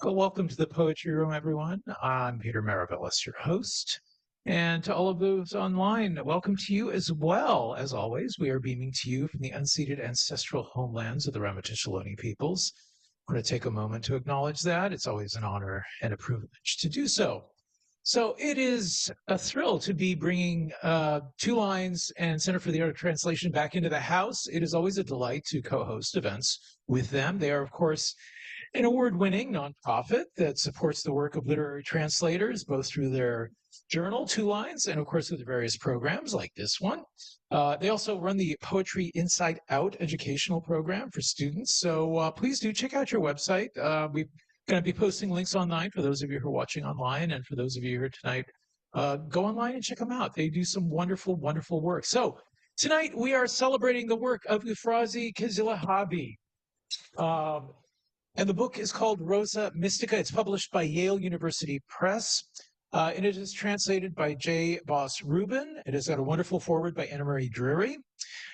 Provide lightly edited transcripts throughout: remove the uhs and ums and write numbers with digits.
Well, welcome to the Poetry Room, everyone. I'm Peter Maravillas, your host. And to all of those online, welcome to you as well. As always, we are beaming to you from the unceded ancestral homelands of the Ramaytush peoples. I want to take a moment to acknowledge that. It's always an honor and a privilege to do so. So it is a thrill to be bringing Two Lines and Center for the Art of Translation back into the house. It is always a delight to co-host events with them. They are, of course, an award-winning nonprofit that supports the work of literary translators, both through their journal, Two Lines, and of course with various programs like this one. They also run the Poetry Inside Out educational program for students. So please do check out your website. We're going to be posting links online for those of you who are watching online, and for those of you here tonight, go online and check them out. They do some wonderful, wonderful work. So tonight we are celebrating the work of Euphrase Kezilahabi. And the book is called Rosa Mistika. It's published by Yale University Press, and it is translated by J. Boss Rubin. It has got a wonderful foreword by Annmarie Drury.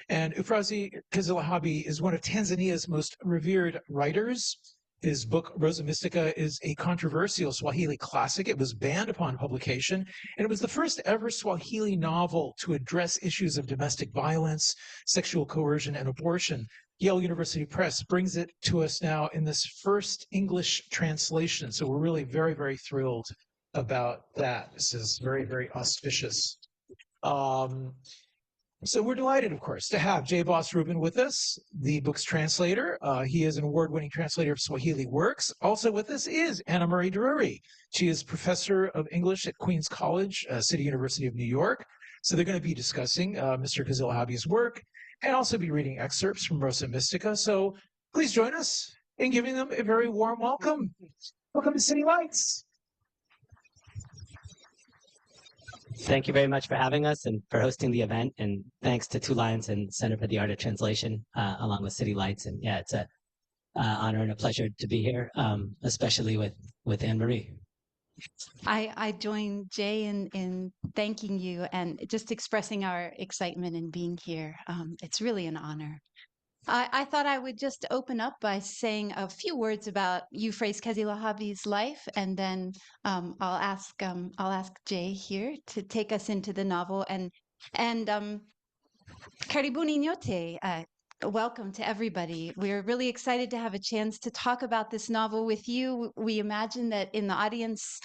And Euphrase Kezilahabi is one of Tanzania's most revered writers. His book, Rosa Mistika, is a controversial Swahili classic. It was banned upon publication, and it was the first ever Swahili novel to address issues of domestic violence, sexual coercion, and abortion. Yale University Press brings it to us now in this first English translation. So we're really very, very thrilled about that. This is very, very auspicious. So we're delighted, of course, to have J. Boss Rubin with us, the book's translator. He is an award-winning translator of Swahili works. Also with us is Annmarie Drury. She is professor of English at Queens College, City University of New York. So they're going to be discussing Mr. Kezilahabi's work and also be reading excerpts from Rosa Mistika. So please join us in giving them a very warm welcome. Welcome to City Lights. Thank you very much for having us and for hosting the event. And thanks to Two Lines and Center for the Art of Translation, along with City Lights. And yeah, it's an honor and a pleasure to be here, especially with Annmarie. I join Jay in thanking you and just expressing our excitement in being here. It's really an honor. I thought I would just open up by saying a few words about Euphrase Kezilahabi's life, and then I'll ask Jay here to take us into the novel. And Karibuni nyote. Welcome to everybody. We're really excited to have a chance to talk about this novel with you. We imagine that in the audience,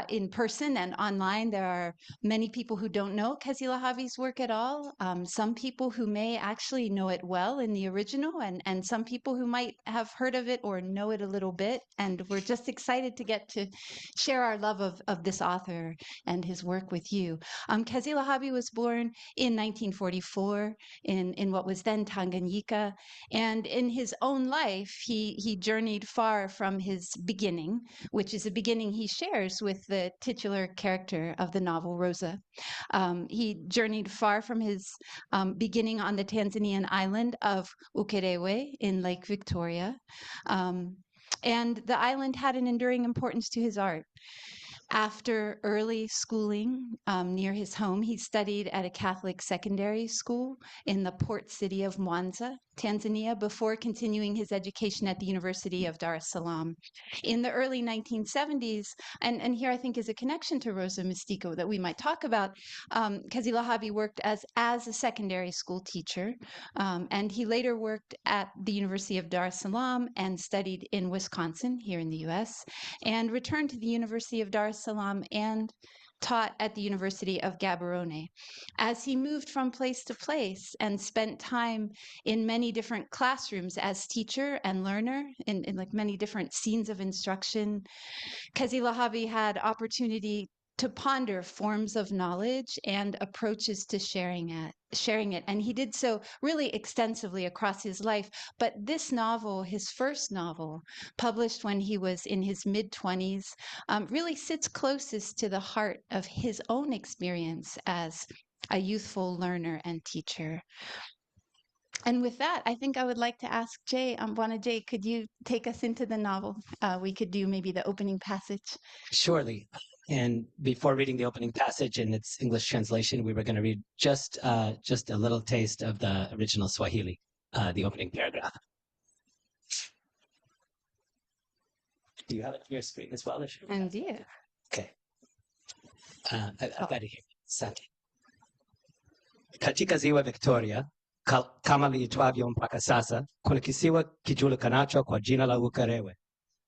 in person and online, there are many people who don't know Kezilahabi's work at all. Some people who may actually know it well in the original, and some people who might have heard of it or know it a little bit. And we're just excited to get to share our love of this author and his work with you. Kezilahabi was born in 1944 in what was then Tanganyika. And in his own life, he journeyed far from his beginning, which is a beginning he shares with the titular character of the novel, Rosa. He journeyed far from his beginning on the Tanzanian island of Ukerewe in Lake Victoria. And the island had an enduring importance to his art. After early schooling near his home, he studied at a Catholic secondary school in the port city of Mwanza, Tanzania, before continuing his education at the University of Dar es Salaam. In the early 1970s, and here I think is a connection to Rosa Mistika that we might talk about, Kezilahabi worked as a secondary school teacher, and he later worked at the University of Dar es Salaam and studied in Wisconsin, here in the U.S., and returned to the University of Dar es Salaam and taught at the University of Gaborone. As he moved from place to place and spent time in many different classrooms as teacher and learner in like many different scenes of instruction, Kezilahabi had opportunity to ponder forms of knowledge and approaches to sharing it. And he did so really extensively across his life. But this novel, his first novel, published when he was in his mid-20s, really sits closest to the heart of his own experience as a youthful learner and teacher. And with that, I think I would like to ask Jay, Bwana Jay, could you take us into the novel? We could do maybe the opening passage. Surely. And before reading the opening passage in its English translation, we were going to read just a little taste of the original Swahili, the opening paragraph. Do you have it on your screen as well? Ndio. Okay. I've got it here. Asante. Katika ziwa Victoria, kama liitwavyo mpaka sasa, kuna kisiwa kijulikanacho kwa jina la Ukerewe,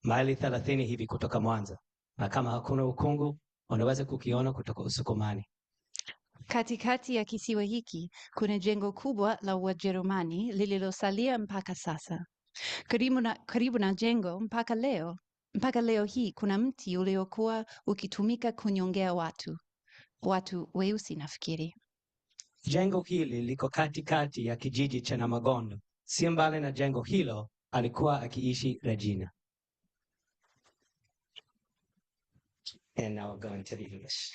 maili 30 hivi kutoka Mwanza, na kama hakuna ukungu, unaweza kukiona kutoka Usukumani. Katikati ya kisiwa hiki kuna jengo kubwa la Wajerumani lililosalia mpaka sasa. Karibu na jengo mpaka leo hii kuna mti uliokuwa ukitumika kunyongea watu weusi nafikiri. Jengo hili liko katikati ya kijiji cha Namagondo. Si mbali na jengo hilo alikuwa akiishi Regina. And now we're going to the English.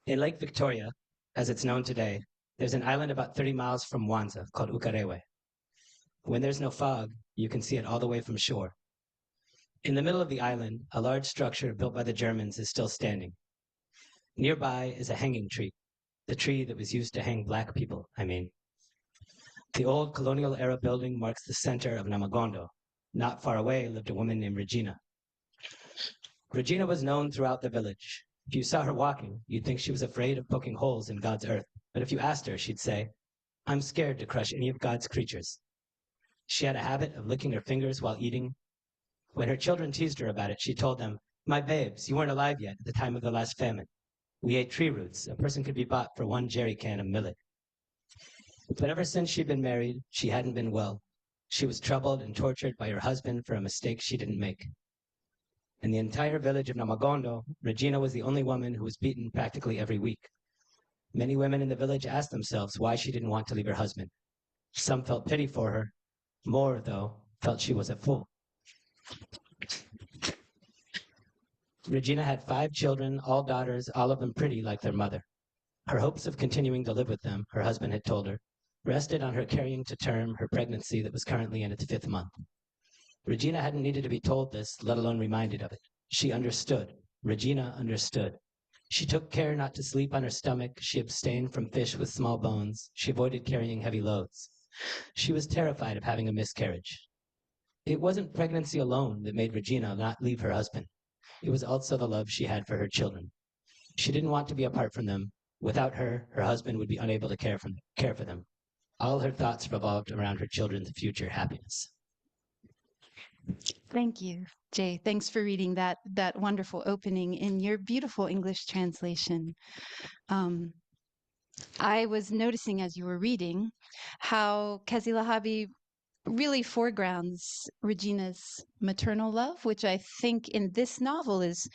In Lake Victoria, as it's known today, there's an island about 30 miles from Mwanza called Ukerewe. When there's no fog, you can see it all the way from shore. In the middle of the island, a large structure built by the Germans is still standing. Nearby is a hanging tree, the tree that was used to hang black people, I mean. The old colonial-era building marks the center of Namagondo. Not far away lived a woman named Regina. Regina was known throughout the village. If you saw her walking, you'd think she was afraid of poking holes in God's earth. But if you asked her, she'd say, "I'm scared to crush any of God's creatures." She had a habit of licking her fingers while eating. When her children teased her about it, she told them, "My babes, you weren't alive yet at the time of the last famine. We ate tree roots. A person could be bought for 1 jerry can of millet." But ever since she'd been married, she hadn't been well. She was troubled and tortured by her husband for a mistake she didn't make. In the entire village of Namagondo, Regina was the only woman who was beaten practically every week. Many women in the village asked themselves why she didn't want to leave her husband. Some felt pity for her. More, though, felt she was a fool. Regina had 5 children, all daughters, all of them pretty like their mother. Her hopes of continuing to live with them, her husband had told her, rested on her carrying to term her pregnancy that was currently in its 5th month. Regina hadn't needed to be told this, let alone reminded of it. She understood. Regina understood. She took care not to sleep on her stomach. She abstained from fish with small bones. She avoided carrying heavy loads. She was terrified of having a miscarriage. It wasn't pregnancy alone that made Regina not leave her husband. It was also the love she had for her children. She didn't want to be apart from them. Without her, her husband would be unable to care for them. All her thoughts revolved around her children's future happiness. Thank you, Jay. Thanks for reading that wonderful opening in your beautiful English translation. I was noticing as you were reading how Kezilahabi really foregrounds Regina's maternal love, which I think in this novel is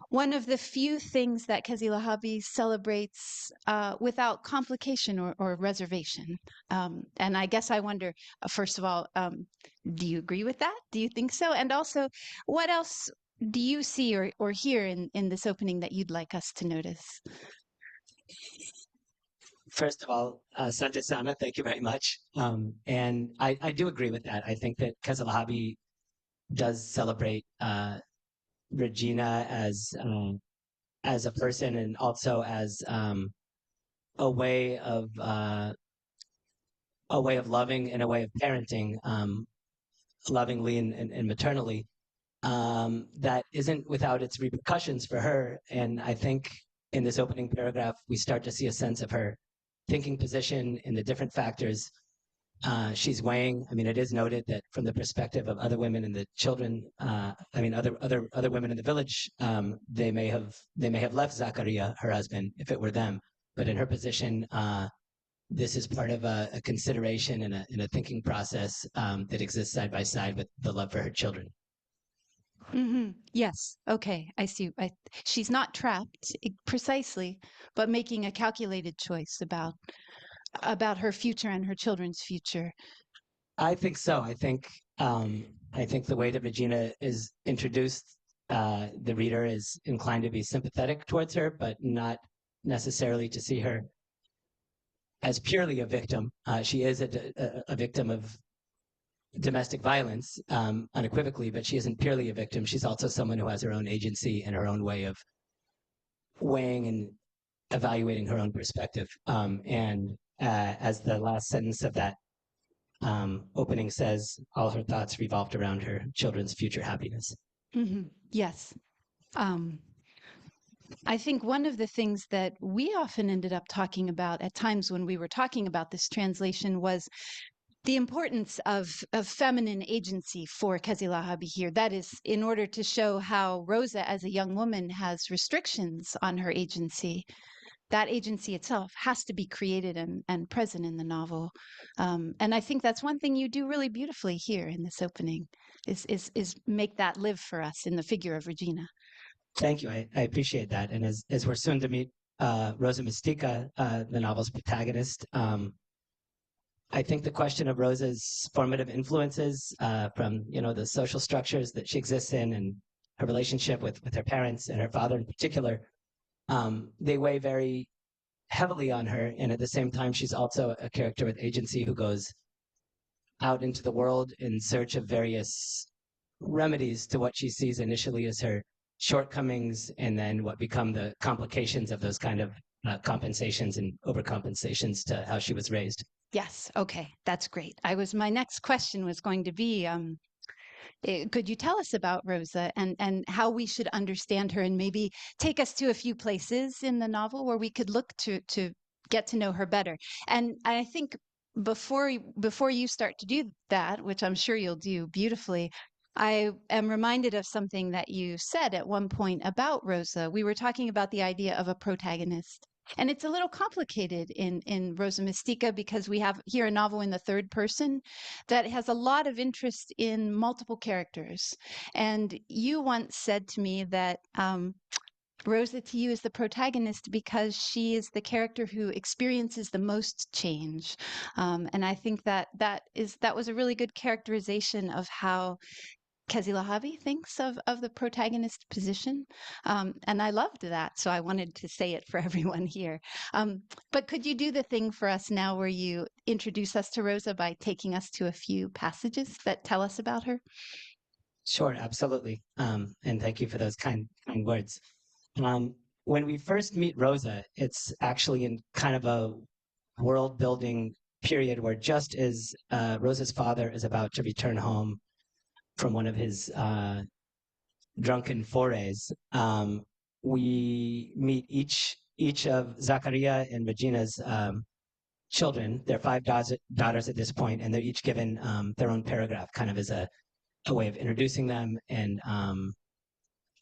one of the few things that Kezilahabi celebrates without complication or reservation. And I guess I wonder, first of all, do you agree with that? Do you think so? And also, what else do you see or hear in this opening that you'd like us to notice? First of all, Sante Sana, thank you very much. And I do agree with that. I think that Kezilahabi does celebrate Regina as a person and also as a way of loving and a way of parenting lovingly and maternally that isn't without its repercussions for her. And I think in this opening paragraph, we start to see a sense of her thinking position in the different factors she's weighing. I mean, it is noted that from the perspective of other women and the children, other women in the village, they may have left Zakaria, her husband, if it were them. But in her position, this is part of a consideration and a thinking process that exists side by side with the love for her children. Mm-hmm. Yes. Okay. I see. She's not trapped precisely, but making a calculated choice about her future and her children's future. I think so. I think the way that Regina is introduced, the reader is inclined to be sympathetic towards her, but not necessarily to see her as purely a victim. She is a victim of domestic violence, unequivocally, but she isn't purely a victim. She's also someone who has her own agency and her own way of weighing and evaluating her own perspective. And as the last sentence of that opening says, all her thoughts revolved around her children's future happiness. Yes. I think one of the things that we often ended up talking about at times when we were talking about this translation was the importance of feminine agency for Kezilahabi here. That is, in order to show how Rosa, as a young woman, has restrictions on her agency. That agency itself has to be created and present in the novel. And I think that's one thing you do really beautifully here in this opening, is make that live for us in the figure of Regina. Thank you. I appreciate that. And as we're soon to meet Rosa Mistika, the novel's protagonist, I think the question of Rosa's formative influences from the social structures that she exists in and her relationship with her parents and her father in particular, they weigh very heavily on her. And at the same time, she's also a character with agency who goes out into the world in search of various remedies to what she sees initially as her shortcomings and then what become the complications of those kind of compensations and overcompensations to how she was raised. Yes. Okay. That's great. My next question was going to be, could you tell us about Rosa and how we should understand her, and maybe take us to a few places in the novel where we could look to get to know her better? And I think before you start to do that, which I'm sure you'll do beautifully, I am reminded of something that you said at one point about Rosa. We were talking about the idea of a protagonist. And it's a little complicated in Rosa Mistika because we have here a novel in the third person that has a lot of interest in multiple characters. And you once said to me that Rosa to you is the protagonist because she is the character who experiences the most change. And I think that was a really good characterization of how Kezilahabi thinks of the protagonist position. And I loved that. So I wanted to say it for everyone here. But could you do the thing for us now where you introduce us to Rosa by taking us to a few passages that tell us about her? Sure, absolutely. And thank you for those kind words. When we first meet Rosa, it's actually in kind of a world building period where just as Rosa's father is about to return home from one of his drunken forays, we meet each of Zakaria and Regina's children. They're five daughters at this point, and they're each given their own paragraph, kind of as a way of introducing them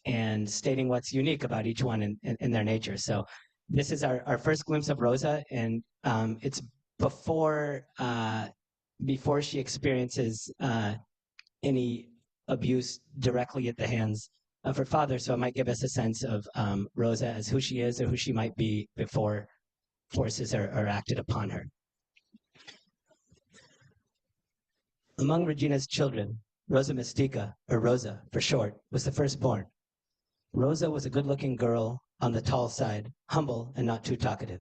and stating what's unique about each one in their nature. So this is our first glimpse of Rosa, and it's before she experiences any abuse directly at the hands of her father. So it might give us a sense of Rosa as who she is or who she might be before forces are acted upon her. Among Regina's children, Rosa Mistika, or Rosa for short, was the firstborn. Rosa was a good-looking girl on the tall side, humble and not too talkative.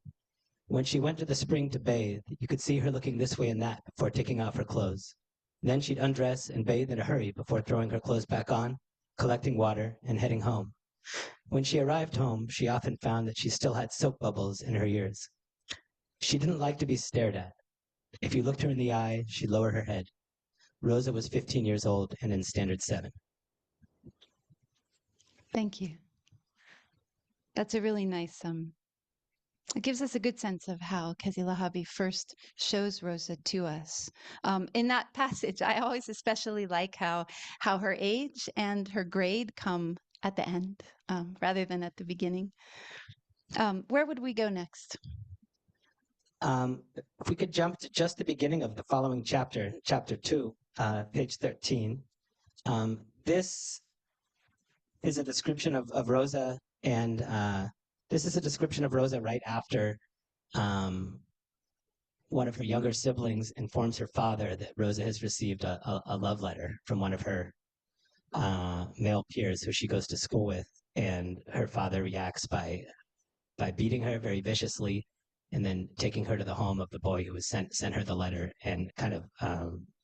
When she went to the spring to bathe, you could see her looking this way and that before taking off her clothes. Then she'd undress and bathe in a hurry before throwing her clothes back on, collecting water, and heading home. When she arrived home, she often found that she still had soap bubbles in her ears. She didn't like to be stared at. If you looked her in the eye, she'd lower her head. Rosa was 15 years old and in Standard 7. Thank you. That's a really nice, it gives us a good sense of how Kezilahabi first shows Rosa to us. In that passage, I always especially like how her age and her grade come at the end rather than at the beginning. Where would we go next? If we could jump to just the beginning of the following chapter, chapter 2, page 13. This is a description of Rosa, and this is a description of Rosa right after one of her younger siblings informs her father that Rosa has received a love letter from one of her male peers who she goes to school with, and her father reacts by beating her very viciously and then taking her to the home of the boy who was sent her the letter and kind of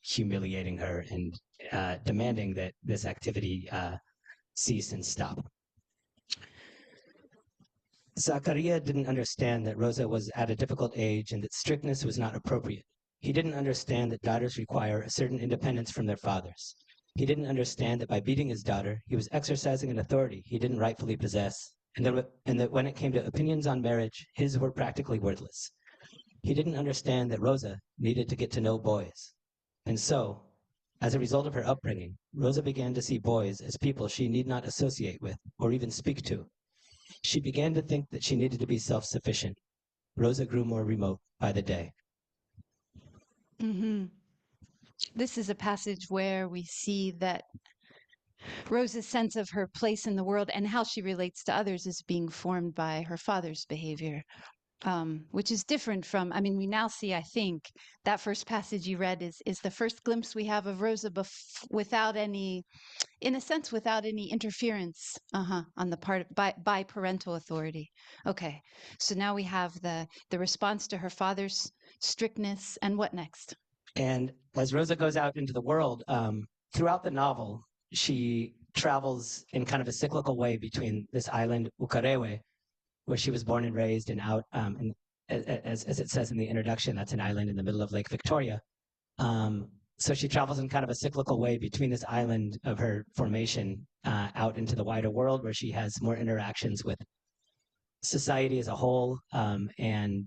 humiliating her and demanding that this activity cease and stop. Zakaria didn't understand that Rosa was at a difficult age and that strictness was not appropriate. He didn't understand that daughters require a certain independence from their fathers. He didn't understand that by beating his daughter, he was exercising an authority he didn't rightfully possess, and that when it came to opinions on marriage, his were practically worthless. He didn't understand that Rosa needed to get to know boys. And so, as a result of her upbringing, Rosa began to see boys as people she need not associate with or even speak to. She began to think that she needed to be self-sufficient. Rosa grew more remote by the day. Mm-hmm. This is a passage where we see that Rosa's sense of her place in the world and how she relates to others is being formed by her father's behavior, which is different from, I mean, we now see, I think, that first passage you read is the first glimpse we have of Rosa without any, in a sense, without any interference on the part by parental authority. Okay, so now we have the response to her father's strictness, and what next? And as Rosa goes out into the world, throughout the novel, she travels in kind of a cyclical way between this island, Ukerewe, where she was born and raised, and out, as it says in the introduction, that's an island in the middle of Lake Victoria. So she travels in kind of a cyclical way between this island of her formation out into the wider world, where she has more interactions with society as a whole, and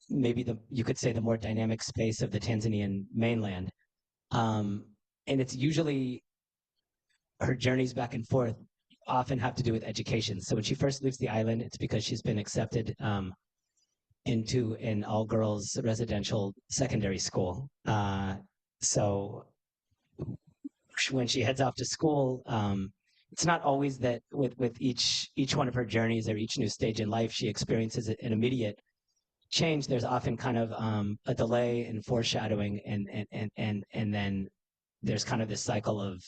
maybe you could say the more dynamic space of the Tanzanian mainland. And it's usually her journeys back and forth often have to do with education. So when she first leaves the island, it's because she's been accepted into an all-girls residential secondary school. So when she heads off to school, it's not always that with each one of her journeys or each new stage in life, she experiences an immediate change. There's often kind of a delay and foreshadowing, and then there's kind of this cycle of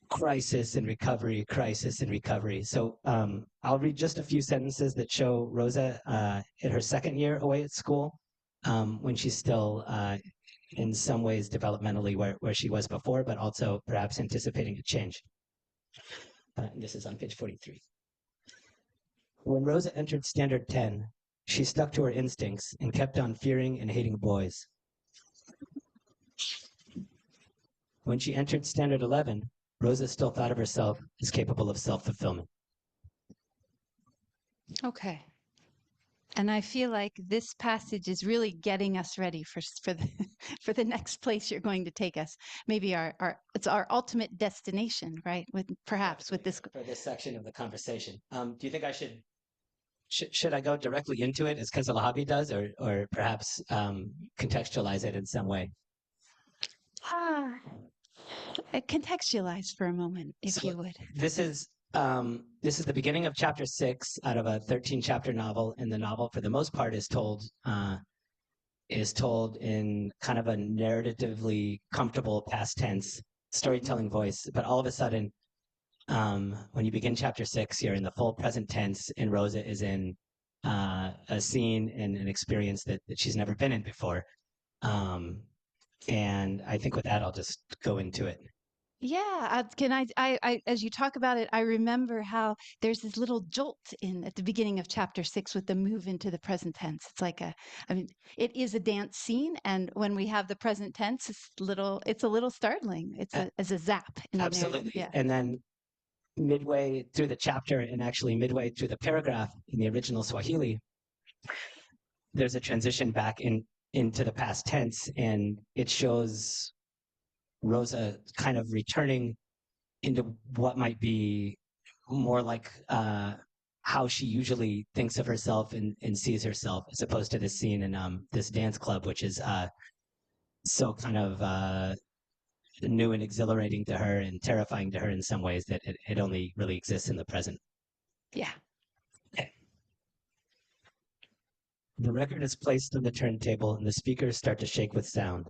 crisis and recovery, crisis and recovery. So I'll read just a few sentences that show Rosa in her second year away at school, when she's still in some ways developmentally where she was before, but also perhaps anticipating a change. This is on page 43. When Rosa entered Standard 10, she stuck to her instincts and kept on fearing and hating boys. When she entered Standard 11, Rosa still thought of herself as capable of self-fulfillment. Okay. And I feel like this passage is really getting us ready for the for the next place you're going to take us. Maybe it's our ultimate destination, right? Perhaps with this for this section of the conversation. Do you think I should I go directly into it as Kezilahabi does, or perhaps contextualize it in some way? Contextualize for a moment, if you would. This is the beginning of chapter 6 out of a 13-chapter novel, and the novel, for the most part, is told in kind of a narratively comfortable past tense storytelling voice. But all of a sudden, when you begin chapter 6, you're in the full present tense, and Rosa is in a scene and an experience that she's never been in before. And I think with that, I'll just go into it. Yeah, can I as you talk about it, I remember how there's this little jolt at the beginning of chapter 6 with the move into the present tense. It's like it is a dance scene, and when we have the present tense, it's a little startling. It's as a zap in the narrative. Absolutely. Yeah. And then midway through the chapter, and actually midway through the paragraph in the original Swahili, there's a transition back into the past tense, and it shows Rosa kind of returning into what might be more like how she usually thinks of herself and sees herself, as opposed to this scene in this dance club, which is so kind of new and exhilarating to her and terrifying to her in some ways that it only really exists in the present. Yeah. Okay. The record is placed on the turntable and the speakers start to shake with sound.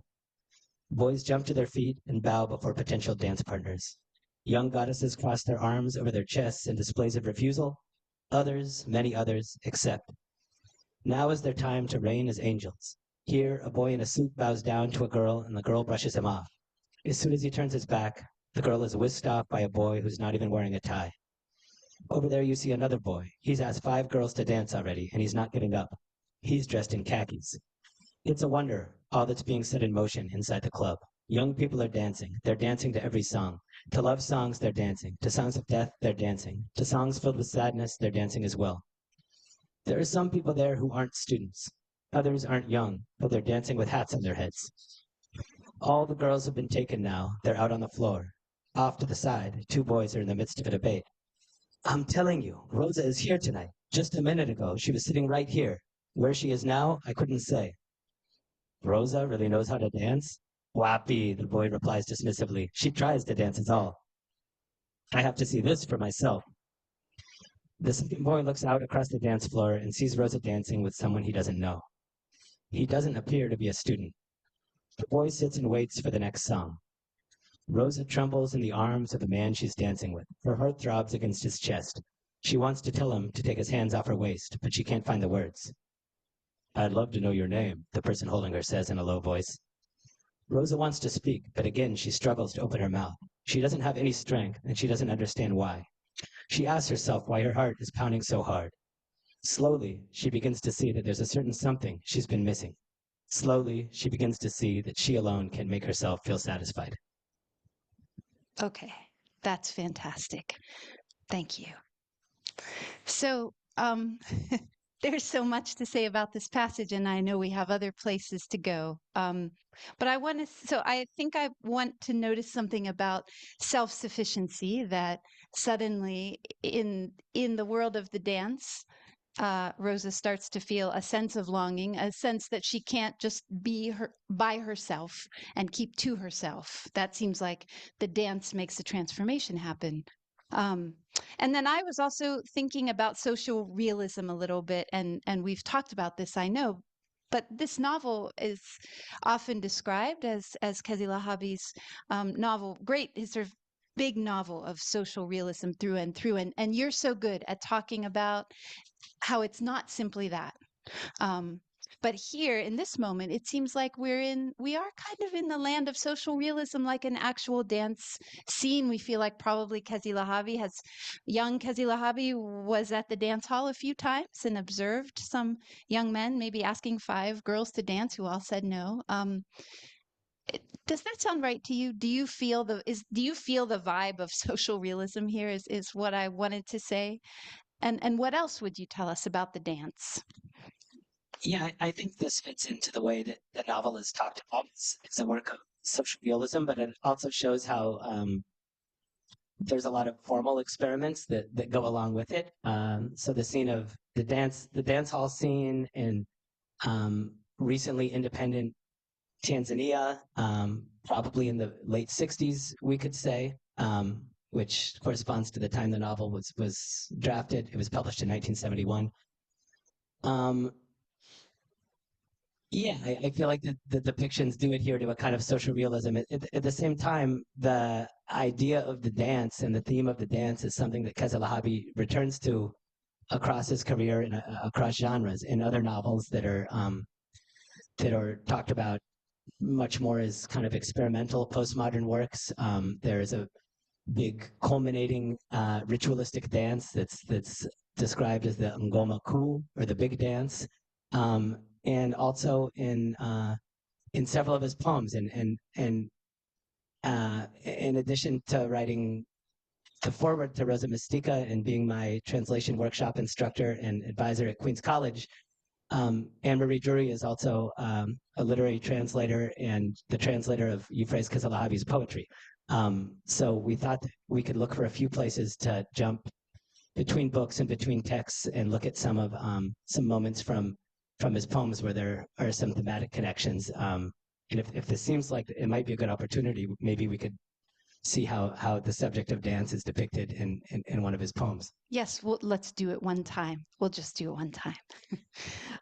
Boys jump to their feet and bow before potential dance partners. Young goddesses cross their arms over their chests in displays of refusal. Others, many others, accept. Now is their time to reign as angels. Here, a boy in a suit bows down to a girl, and the girl brushes him off. As soon as he turns his back, the girl is whisked off by a boy who's not even wearing a tie. Over there you see another boy. He's asked 5 girls to dance already, and he's not giving up. He's dressed in khakis. It's a wonder, all that's being set in motion inside the club. Young people are dancing. They're dancing to every song. To love songs, they're dancing. To songs of death, they're dancing. To songs filled with sadness, they're dancing as well. There are some people there who aren't students. Others aren't young, but they're dancing with hats on their heads. All the girls have been taken now. They're out on the floor. Off to the side, 2 boys are in the midst of a debate. I'm telling you, Rosa is here tonight. Just a minute ago, she was sitting right here. Where she is now, I couldn't say. Rosa really knows how to dance? Wappy, the boy replies dismissively. She tries to dance is all. I have to see this for myself. The second boy looks out across the dance floor and sees Rosa dancing with someone he doesn't know. He doesn't appear to be a student. The boy sits and waits for the next song. Rosa trembles in the arms of the man she's dancing with. Her heart throbs against his chest. She wants to tell him to take his hands off her waist, but she can't find the words. I'd love to know your name, the person holding her says in a low voice. Rosa wants to speak, but again she struggles to open her mouth. She doesn't have any strength, and she doesn't understand why. She asks herself why her heart is pounding so hard. Slowly, she begins to see that there's a certain something she's been missing. Slowly, she begins to see that she alone can make herself feel satisfied. Okay, that's fantastic. Thank you. So, there's so much to say about this passage, and I know we have other places to go. But I think I want to notice something about self-sufficiency, that suddenly in the world of the dance, Rosa starts to feel a sense of longing, a sense that she can't just be by herself and keep to herself. That seems like the dance makes the transformation happen. Um, and then I was also thinking about social realism a little bit, and we've talked about this, I know, but this novel is often described as Kezilahabi's novel. Great, his sort of big novel of social realism through and through, and you're so good at talking about how it's not simply that. Um, but here in this moment, it seems like we are kind of in the land of social realism, like an actual dance scene. We feel like probably young Kezilahabi was at the dance hall a few times and observed some young men maybe asking 5 girls to dance who all said no. Does that sound right to you? Do you feel the vibe of social realism here is what I wanted to say? And what else would you tell us about the dance? Yeah, I think this fits into the way that the novel is talked about. It's a work of social realism, but it also shows how there's a lot of formal experiments that go along with it. So the scene of the dance hall scene in recently independent Tanzania, probably in the late 60s, we could say, which corresponds to the time the novel was drafted. It was published in 1971. Yeah, I feel like the depictions do adhere to a kind of social realism. At the same time, the idea of the dance and the theme of the dance is something that Kezilahabi returns to across his career and across genres in other novels that are talked about much more as kind of experimental postmodern works. There is a big culminating ritualistic dance that's described as the ngoma kuu, or the big dance. And also in several of his poems, and in addition to writing the foreword to Rosa Mistika and being my translation workshop instructor and advisor at Queens College, Annmarie Drury is also a literary translator and the translator of Euphrase Kezilahabi's poetry. So we thought that we could look for a few places to jump between books and between texts and look at some moments from his poems where there are some thematic connections. And if this seems like it might be a good opportunity, maybe we could see how the subject of dance is depicted in one of his poems. Yes, well, let's do it one time. We'll just do it one time.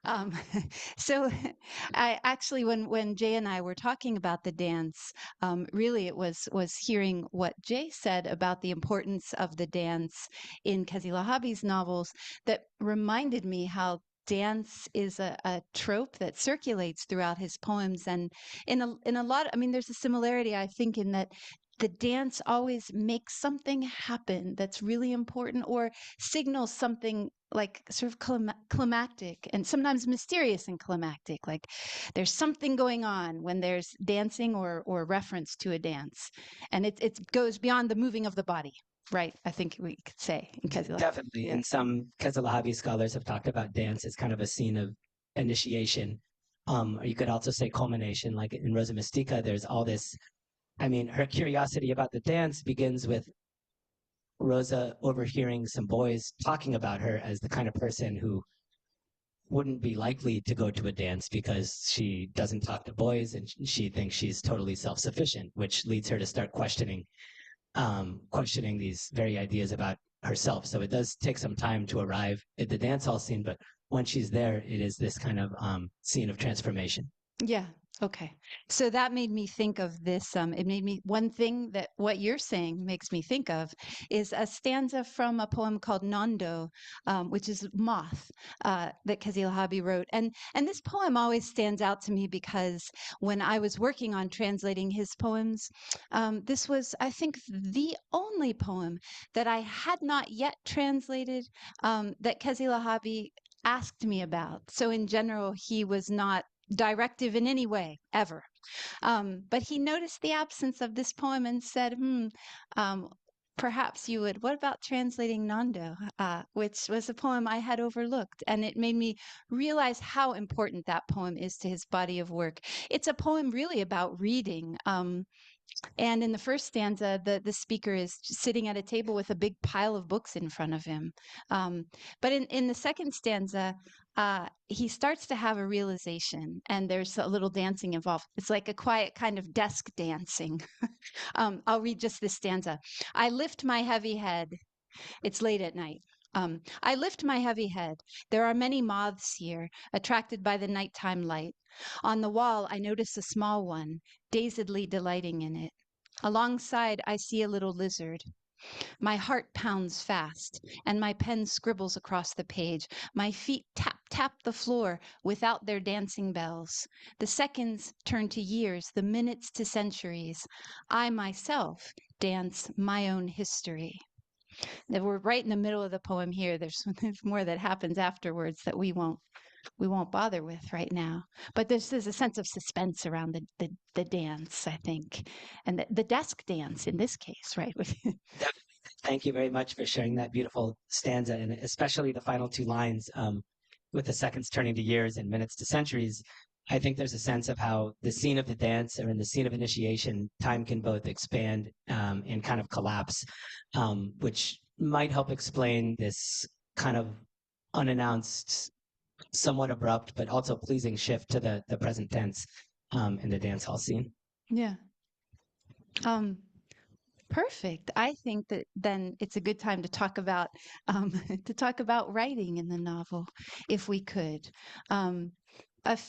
um, so, I actually, when Jay and I were talking about the dance, really it was hearing what Jay said about the importance of the dance in Kezilahabi's novels that reminded me how dance is a trope that circulates throughout his poems, and in a lot. I mean, there's a similarity, I think, in that the dance always makes something happen that's really important or signals something like sort of climactic and sometimes mysterious and climactic. Like there's something going on when there's dancing or reference to a dance. And it goes beyond the moving of the body, right? I think we could say in Kezilahabi. Definitely. Yeah. And some Kezilahabi scholars have talked about dance as kind of a scene of initiation. Or you could also say culmination, like in Rosa Mistika, there's all this. I mean, her curiosity about the dance begins with Rosa overhearing some boys talking about her as the kind of person who wouldn't be likely to go to a dance because she doesn't talk to boys and she thinks she's totally self-sufficient, which leads her to start questioning these very ideas about herself. So it does take some time to arrive at the dance hall scene, but once she's there, it is this kind of scene of transformation. Yeah. Okay. So that made me think of this. It made me, one thing that what you're saying makes me think of is a stanza from a poem called Nondo, which is Moth, that Kezilahabi wrote. And this poem always stands out to me because when I was working on translating his poems, this was, I think, the only poem that I had not yet translated that Kezilahabi asked me about. So in general, he was not directive in any way, ever. But he noticed the absence of this poem and said, perhaps you would. What about translating Nando, which was a poem I had overlooked? And it made me realize how important that poem is to his body of work. It's a poem really about reading. And in the first stanza, the speaker is sitting at a table with a big pile of books in front of him. But in the second stanza, he starts to have a realization, and there's a little dancing involved. It's like a quiet kind of desk dancing. I'll read just this stanza. I lift my heavy head. It's late at night. I lift my heavy head. There are many moths here, attracted by the nighttime light. On the wall, I notice a small one, dazedly delighting in it. Alongside, I see a little lizard. My heart pounds fast, and my pen scribbles across the page. My feet tap, tap the floor without their dancing bells. The seconds turn to years, the minutes to centuries. I myself dance my own history. That we're right in the middle of the poem here. There's more that happens afterwards that we won't bother with right now. But there's a sense of suspense around the dance, I think, and the desk dance in this case, right? Thank you very much for sharing that beautiful stanza, and especially the final two lines, with the seconds turning to years and minutes to centuries. I think there's a sense of how the scene of the dance or in the scene of initiation, time can both expand and kind of collapse, which might help explain this kind of unannounced, somewhat abrupt, but also pleasing shift to the present tense in the dance hall scene. Yeah. Perfect. I think that then it's a good time to talk about writing in the novel, if we could.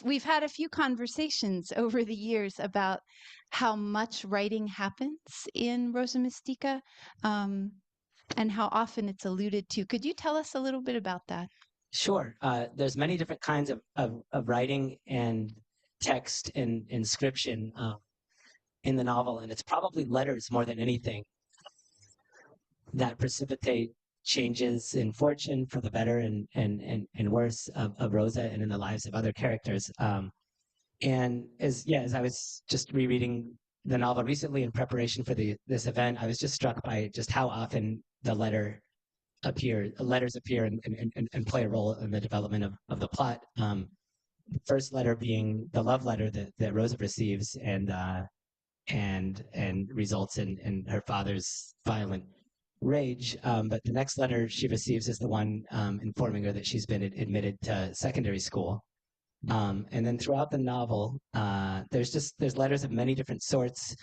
We've had a few conversations over the years about how much writing happens in Rosa Mistika, and how often it's alluded to. Could you tell us a little bit about that? Sure. There's many different kinds of writing and text and inscription in the novel, and it's probably letters more than anything that precipitate changes in fortune for the better and worse of Rosa and in the lives of other characters. And as I was just rereading the novel recently in preparation for this event, I was just struck by just how often letters appear and play a role in the development of the plot. The first letter being the love letter that Rosa receives and results in her father's violent rage. But the next letter she receives is the one informing her that she's been admitted to secondary school. And then throughout the novel, there's letters of many different sorts.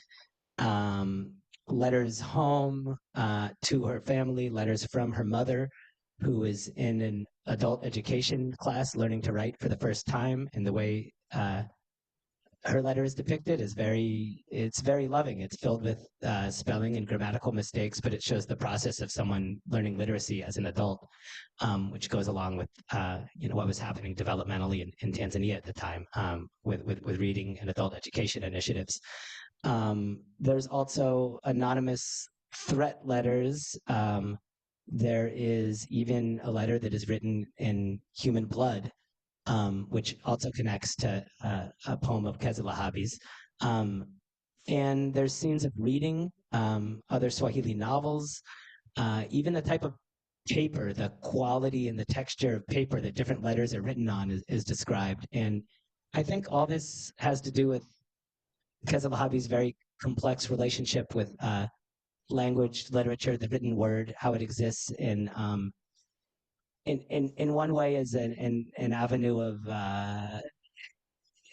Letters home to her family, letters from her mother, who is in an adult education class learning to write for the first time. And the way her letter is depicted is very loving. It's filled with spelling and grammatical mistakes, but it shows the process of someone learning literacy as an adult, which goes along with what was happening developmentally in Tanzania at the time with reading and adult education initiatives. There's also anonymous threat letters. There is even a letter that is written in human blood, which also connects to a poem of Kezilahabi's. And there's scenes of reading other Swahili novels, even the type of paper, the quality and the texture of paper that different letters are written on is described. And I think all this has to do with Kezilahabi's very complex relationship with language, literature, the written word, how it exists in one way as an avenue of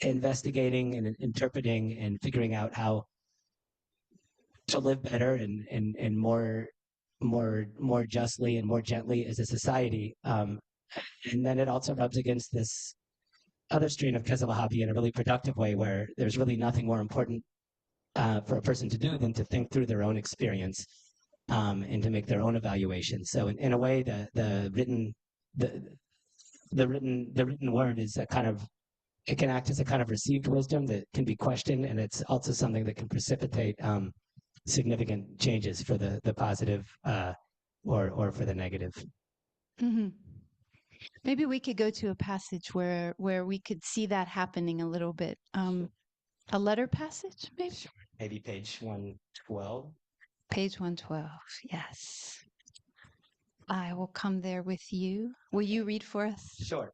investigating and interpreting and figuring out how to live better and more justly and more gently as a society. And then it also rubs against this other strain of Kezilahabi in a really productive way, where there's really nothing more important for a person to do than to think through their own experience and to make their own evaluation. So in a way, the written word is a kind of, it can act as a kind of received wisdom that can be questioned, and it's also something that can precipitate significant changes for the positive or for the negative. Mm-hmm. Maybe we could go to a passage where we could see that happening a little bit. A letter passage, maybe? Sure. Maybe page 112. Page 112, yes. I will come there with you. Will you read for us? Sure.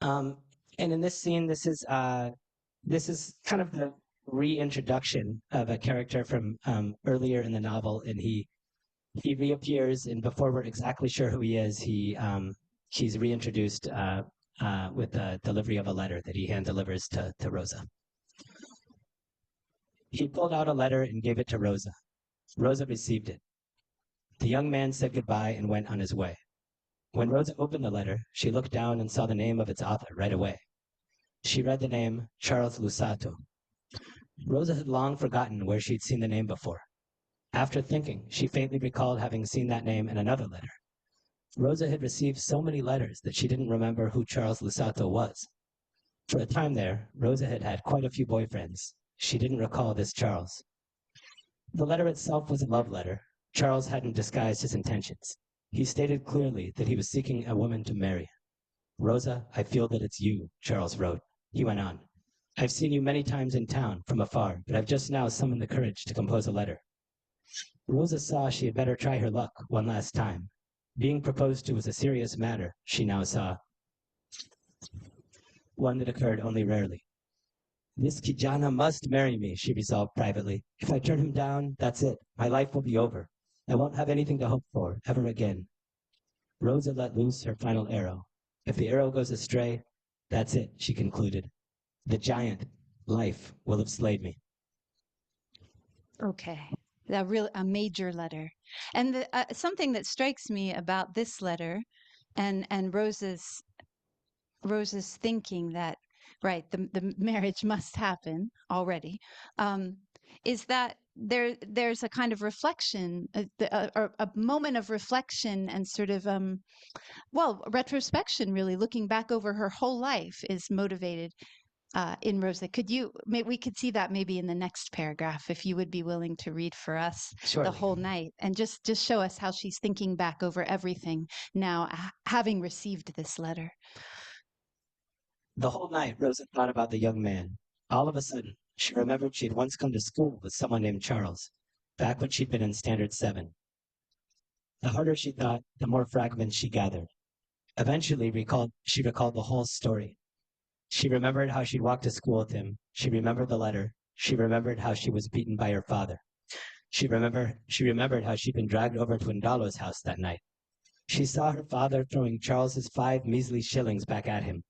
And in this scene, this is kind of the reintroduction of a character from earlier in the novel, and he reappears, and before we're exactly sure who he is, he's reintroduced with the delivery of a letter that he hand delivers to Rosa. He pulled out a letter and gave it to Rosa. Rosa received it. The young man said goodbye and went on his way. When Rosa opened the letter, she looked down and saw the name of its author right away. She read the name Charles Lusato. Rosa had long forgotten where she'd seen the name before. After thinking, she faintly recalled having seen that name in another letter. Rosa had received so many letters that she didn't remember who Charles Lusato was. For a time there, Rosa had had quite a few boyfriends. She didn't recall this Charles. The letter itself was a love letter. Charles hadn't disguised his intentions. He stated clearly that he was seeking a woman to marry. Rosa, I feel that it's you, Charles wrote. He went on. I've seen you many times in town from afar, but I've just now summoned the courage to compose a letter. Rosa saw she had better try her luck one last time. Being proposed to was a serious matter, she now saw. One that occurred only rarely. This Kijana must marry me, she resolved privately. If I turn him down, that's it. My life will be over. I won't have anything to hope for ever again. Rosa let loose her final arrow. If the arrow goes astray, that's it, she concluded. The giant, life, will have slayed me. Okay. A major letter. And something that strikes me about this letter and Rosa's thinking that, right, the marriage must happen already, is that there's a kind of reflection, a moment of reflection and sort of retrospection, really looking back over her whole life is motivated in Rosa. We could see that maybe in the next paragraph, if you would be willing to read for us. Surely. The whole night, and just show us how she's thinking back over everything now, having received this letter. The whole night, Rosa thought about the young man. All of a sudden, she remembered she had once come to school with someone named Charles, back when she'd been in Standard 7. The harder she thought, the more fragments she gathered. Eventually, she recalled the whole story. She remembered how she'd walked to school with him. She remembered the letter. She remembered how she was beaten by her father. She remembered how she'd been dragged over to Ndalo's house that night. She saw her father throwing Charles's 5 measly shillings back at him.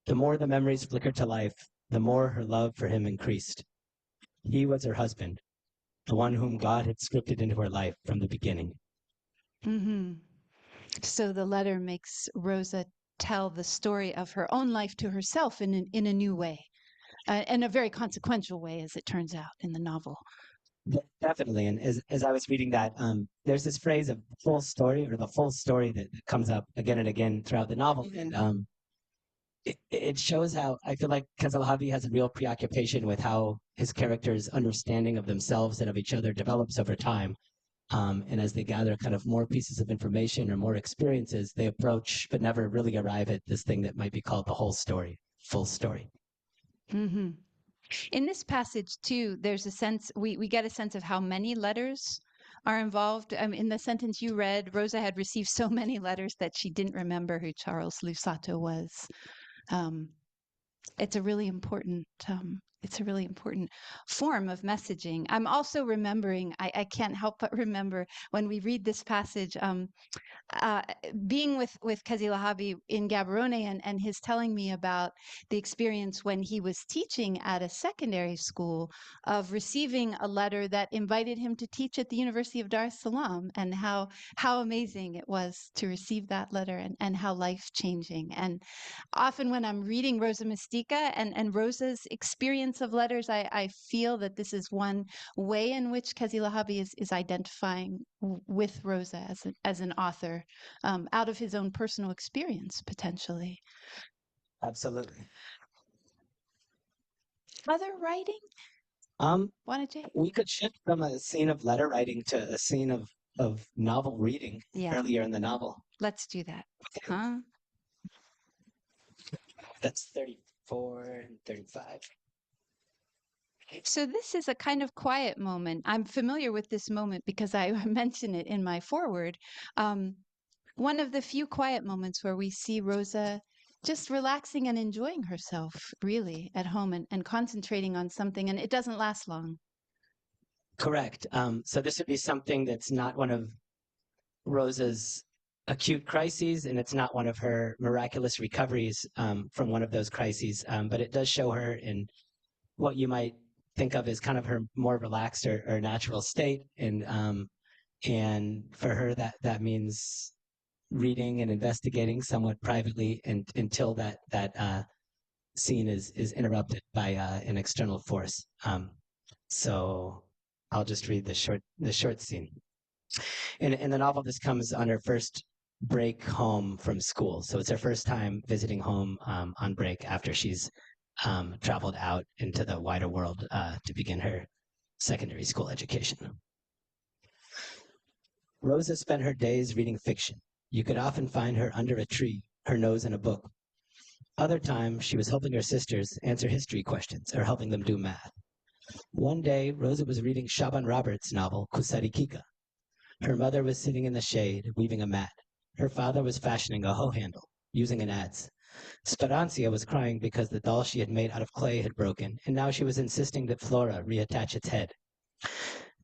The more the memories flickered to life, the more her love for him increased. He was her husband, the one whom God had scripted into her life from the beginning. Mm-hmm. So the letter makes Rosa tell the story of her own life to herself in a new way, in a very consequential way, as it turns out in the novel. Definitely. And as I was reading that, there's this phrase of full story, or the full story, that comes up again and again throughout the novel. And it shows how I feel like Kezilahabi has a real preoccupation with how his characters' understanding of themselves and of each other develops over time. And as they gather kind of more pieces of information or more experiences, they approach but never really arrive at this thing that might be called the whole story, full story. Hmm. In this passage, too, there's a sense, we get a sense of how many letters are involved. In the sentence you read, Rosa had received so many letters that she didn't remember who Charles Lusato was. Um, it's a really important form of messaging. I'm also remembering, I can't help but remember when we read this passage, uh, being with Kezilahabi in Gaborone, and his telling me about the experience when he was teaching at a secondary school of receiving a letter that invited him to teach at the University of Dar es Salaam, and how amazing it was to receive that letter, and how life changing. And often when I'm reading Rosa Mistika and Rosa's experience of letters, I feel that this is one way in which Kezilahabi is identifying with Rosa as an author, out of his own personal experience, potentially. Absolutely. Other writing? Wanna, Jay? We could shift from a scene of letter writing to a scene of novel reading earlier in the novel. Let's do that. Huh? That's 34 and 35. So this is a kind of quiet moment. I'm familiar with this moment because I mention it in my foreword. One of the few quiet moments where we see Rosa just relaxing and enjoying herself, really, at home, and concentrating on something, and it doesn't last long. Correct. So this would be something that's not one of Rosa's acute crises, and it's not one of her miraculous recoveries from one of those crises, but it does show her in what you might think of as kind of her more relaxed or natural state. And for her, that means reading and investigating somewhat privately, and until that scene is interrupted by an external force. So I'll just read the short scene. In the novel, this comes on her first break home from school. So it's her first time visiting home on break after she's traveled out into the wider world to begin her secondary school education. Rosa spent her days reading fiction. You could often find her under a tree, her nose in a book. Other times, she was helping her sisters answer history questions or helping them do math. One day, Rosa was reading Shaban Roberts' novel, Kusarikika. Her mother was sitting in the shade, weaving a mat. Her father was fashioning a hoe handle, using an adze. Sperancia was crying because the doll she had made out of clay had broken, and now she was insisting that Flora reattach its head.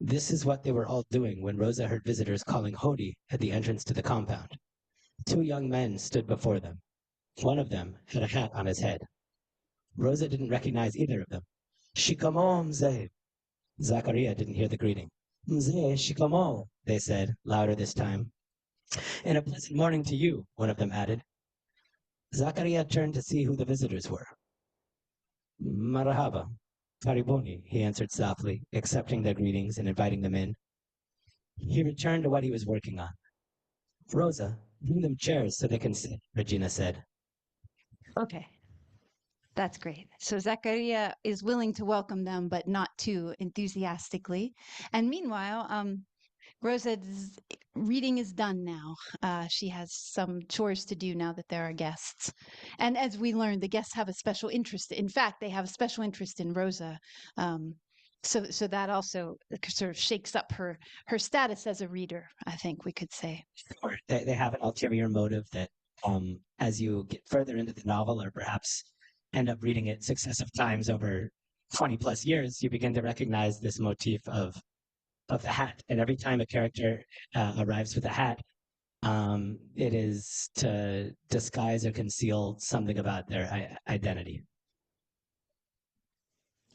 This is what they were all doing when Rosa heard visitors calling Hodi at the entrance to the compound. Two young men stood before them. One of them had a hat on his head. Rosa didn't recognize either of them. Shikamo, Mzee. Zakaria didn't hear the greeting. Mzee, shikamo, they said, louder this time. And a pleasant morning to you, one of them added. Zakaria turned to see who the visitors were. Marahaba, Karibuni, he answered softly, accepting their greetings and inviting them in. He returned to what he was working on. Rosa, bring them chairs so they can sit, Regina said. Okay. That's great. So Zakaria is willing to welcome them, but not too enthusiastically. And meanwhile, Rosa's reading is done now. She has some chores to do now that there are guests. And as we learned, the guests have a special interest. In fact, they have a special interest in Rosa. So that also sort of shakes up her status as a reader, I think we could say. Or they have an ulterior motive that as you get further into the novel, or perhaps end up reading it successive times over 20 plus years, you begin to recognize this motif of the hat. And every time a character arrives with a hat, it is to disguise or conceal something about their identity.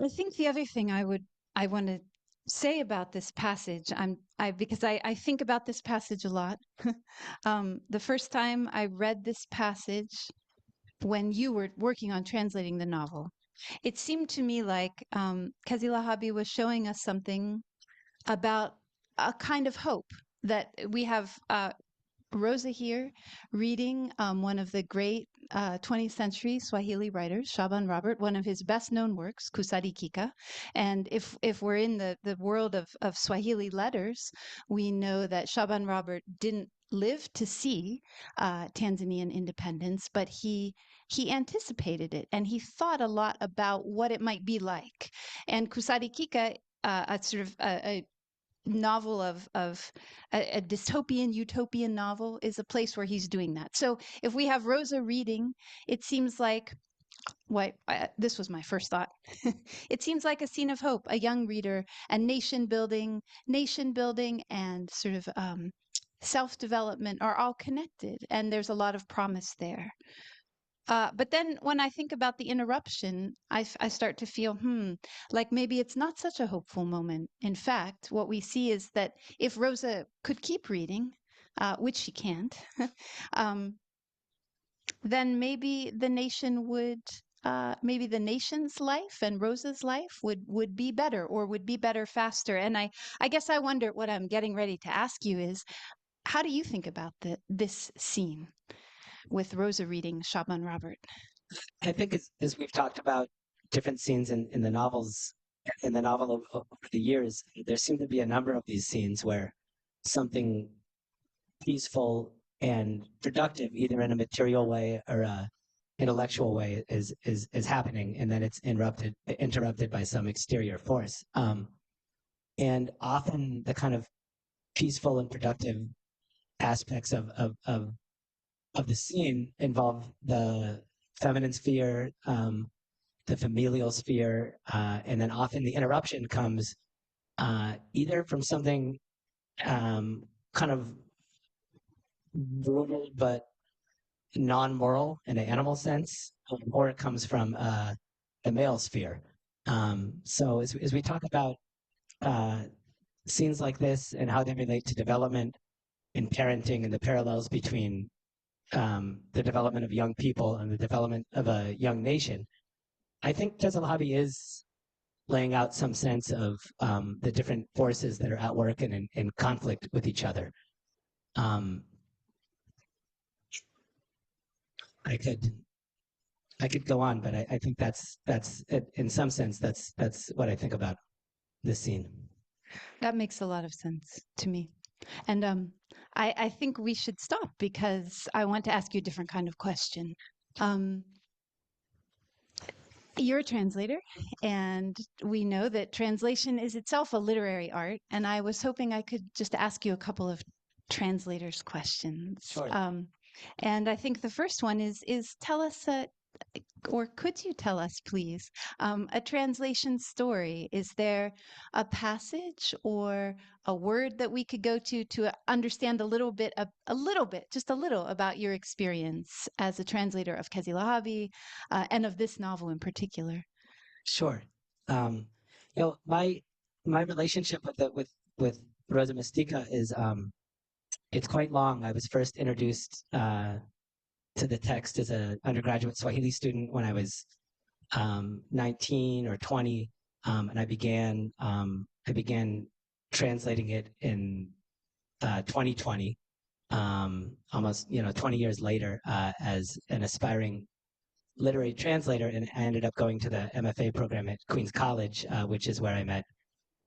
I think the other thing I want to say about this passage, because I think about this passage a lot. The first time I read this passage when you were working on translating the novel, it seemed to me like Kezilahabi was showing us something about a kind of hope that we have Rosa here reading one of the great 20th century Swahili writer, Shaban Robert, one of his best known works, Kusadikika. And if we're in the world of Swahili letters, we know that Shaban Robert didn't live to see Tanzanian independence, but he anticipated it, and he thought a lot about what it might be like. And Kusadikika, a sort of a novel of a dystopian utopian novel, is a place where he's doing that. So if we have Rosa reading, it seems like this was my first thought. It seems like a scene of hope, a young reader, and nation building and sort of self-development are all connected, and there's a lot of promise there. But then when I think about the interruption, I start to feel, like maybe it's not such a hopeful moment. In fact, what we see is that if Rosa could keep reading, which she can't, then maybe the nation would, maybe the nation's life and Rosa's life would be better, or would be better faster. And I guess I wonder, what I'm getting ready to ask you is, how do you think about this scene with Rosa reading Shaban Robert? I think as we've talked about different scenes in the novels, in the novel over the years, there seem to be a number of these scenes where something peaceful and productive, either in a material way or a intellectual way, is happening, and then it's interrupted by some exterior force. And often the kind of peaceful and productive aspects of the scene involve the feminine sphere, the familial sphere, and then often the interruption comes either from something kind of brutal but non-moral in an animal sense, or it comes from the male sphere. So as we talk about scenes like this and how they relate to development and parenting and the parallels between the development of young people and the development of a young nation, I think Kezilahabi is laying out some sense of the different forces that are at work and in conflict with each other. I could go on, but I think that's it, in some sense, that's what I think about this scene. That makes a lot of sense to me. And I think we should stop, because I want to ask you a different kind of question. You're a translator, and we know that translation is itself a literary art. And I was hoping I could just ask you a couple of translators' questions. Sure. And I think the first one is tell us, or could you tell us, please, a translation story? Is there a passage or a word that we could go to understand a little bit, just a little, about your experience as a translator of Kezilahabi and of this novel in particular? Sure. My relationship with Rosa Mistika is it's quite long. I was first introduced to the text as an undergraduate Swahili student when I was 19 or 20, and I began translating it in 2020, almost 20 years later, as an aspiring literary translator, and I ended up going to the MFA program at Queens College, which is where I met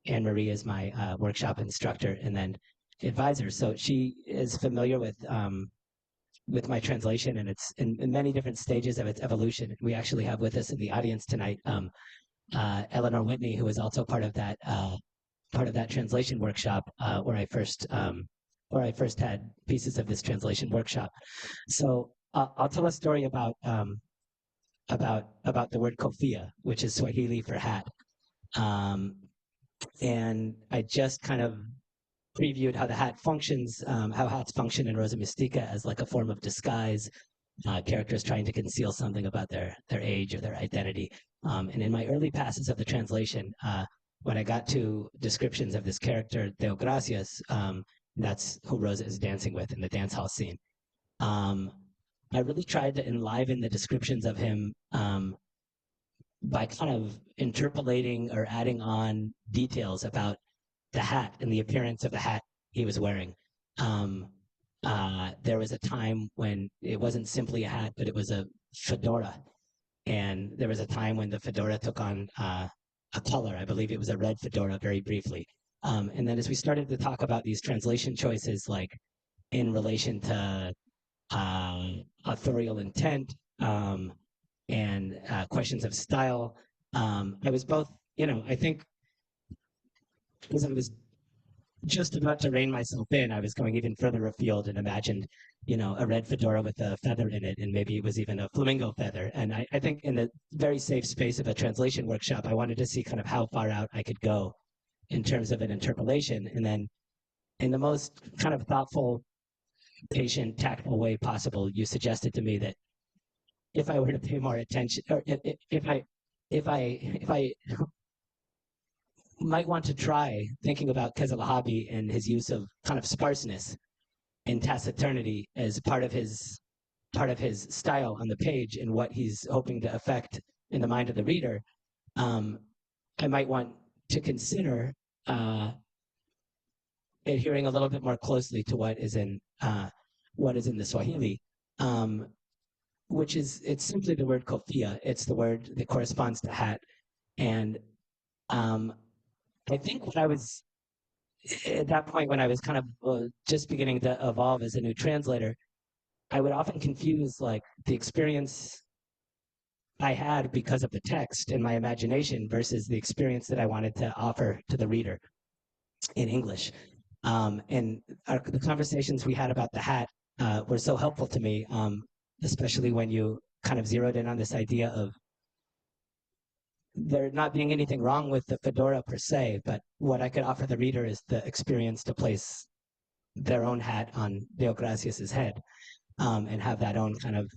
Annmarie as my workshop instructor and then advisor. So she is familiar with my translation, and it's in many different stages of its evolution. We actually have with us in the audience tonight Eleanor Whitney, who is also part of that translation workshop, where I first had pieces of this translation workshop. So I'll tell a story about the word kofia, which is Swahili for hat, and I just kind of previewed how the hat functions, how hats function in Rosa Mistika as like a form of disguise, characters trying to conceal something about their age or their identity. And in my early passes of the translation, when I got to descriptions of this character, Deo Gracias, that's who Rosa is dancing with in the dance hall scene. I really tried to enliven the descriptions of him by kind of interpolating or adding on details about the hat and the appearance of the hat he was wearing. there was a time when it wasn't simply a hat, but it was a fedora. And there was a time when the fedora took on a color. I believe it was a red fedora very briefly. And then as we started to talk about these translation choices, like in relation to authorial intent and questions of style, I was both, I think because I was just about to rein myself in, I was going even further afield and imagined, a red fedora with a feather in it, and maybe it was even a flamingo feather. And I think in the very safe space of a translation workshop, I wanted to see kind of how far out I could go in terms of an interpolation. And then in the most kind of thoughtful, patient, tactful way possible, you suggested to me that if I were to pay more attention, or if I might want to try thinking about Kezilahabi and his use of kind of sparseness and taciturnity as part of his style on the page and what he's hoping to affect in the mind of the reader, I might want to consider adhering a little bit more closely to what is in the Swahili, which is, it's simply the word kofia. It's the word that corresponds to hat. And I think when I was at that point, when I was kind of just beginning to evolve as a new translator, I would often confuse like the experience I had because of the text and my imagination versus the experience that I wanted to offer to the reader in English. And the conversations we had about the hat were so helpful to me, especially when you kind of zeroed in on this idea of there not being anything wrong with the fedora per se, but what I could offer the reader is the experience to place their own hat on Deogracias's head, and have that own kind of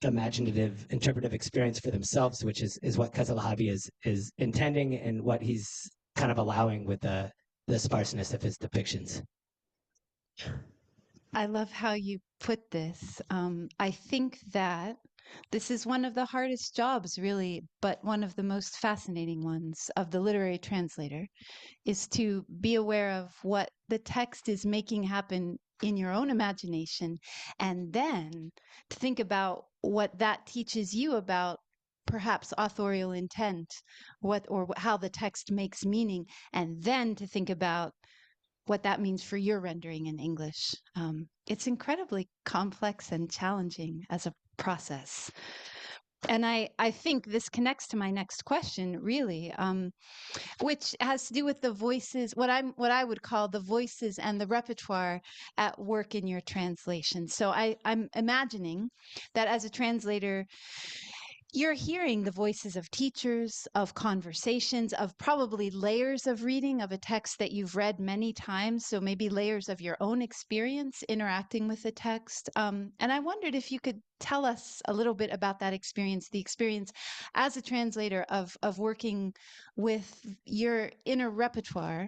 imaginative, interpretive experience for themselves, which is what Kezilahabi is intending and what he's kind of allowing with the sparseness of his depictions. I love how you put this. I think that this is one of the hardest jobs, really, but one of the most fascinating ones of the literary translator, is to be aware of what the text is making happen in your own imagination, and then to think about what that teaches you about perhaps authorial intent, how the text makes meaning, and then to think about what that means for your rendering in English. It's incredibly complex and challenging as a process. And I think this connects to my next question, really, which has to do with the voices, what I would call the voices and the repertoire at work in your translation. So I'm imagining that as a translator, you're hearing the voices of teachers, of conversations, of probably layers of reading of a text that you've read many times. So maybe layers of your own experience interacting with the text. And I wondered if you could tell us a little bit about that experience, the experience as a translator of working with your inner repertoire.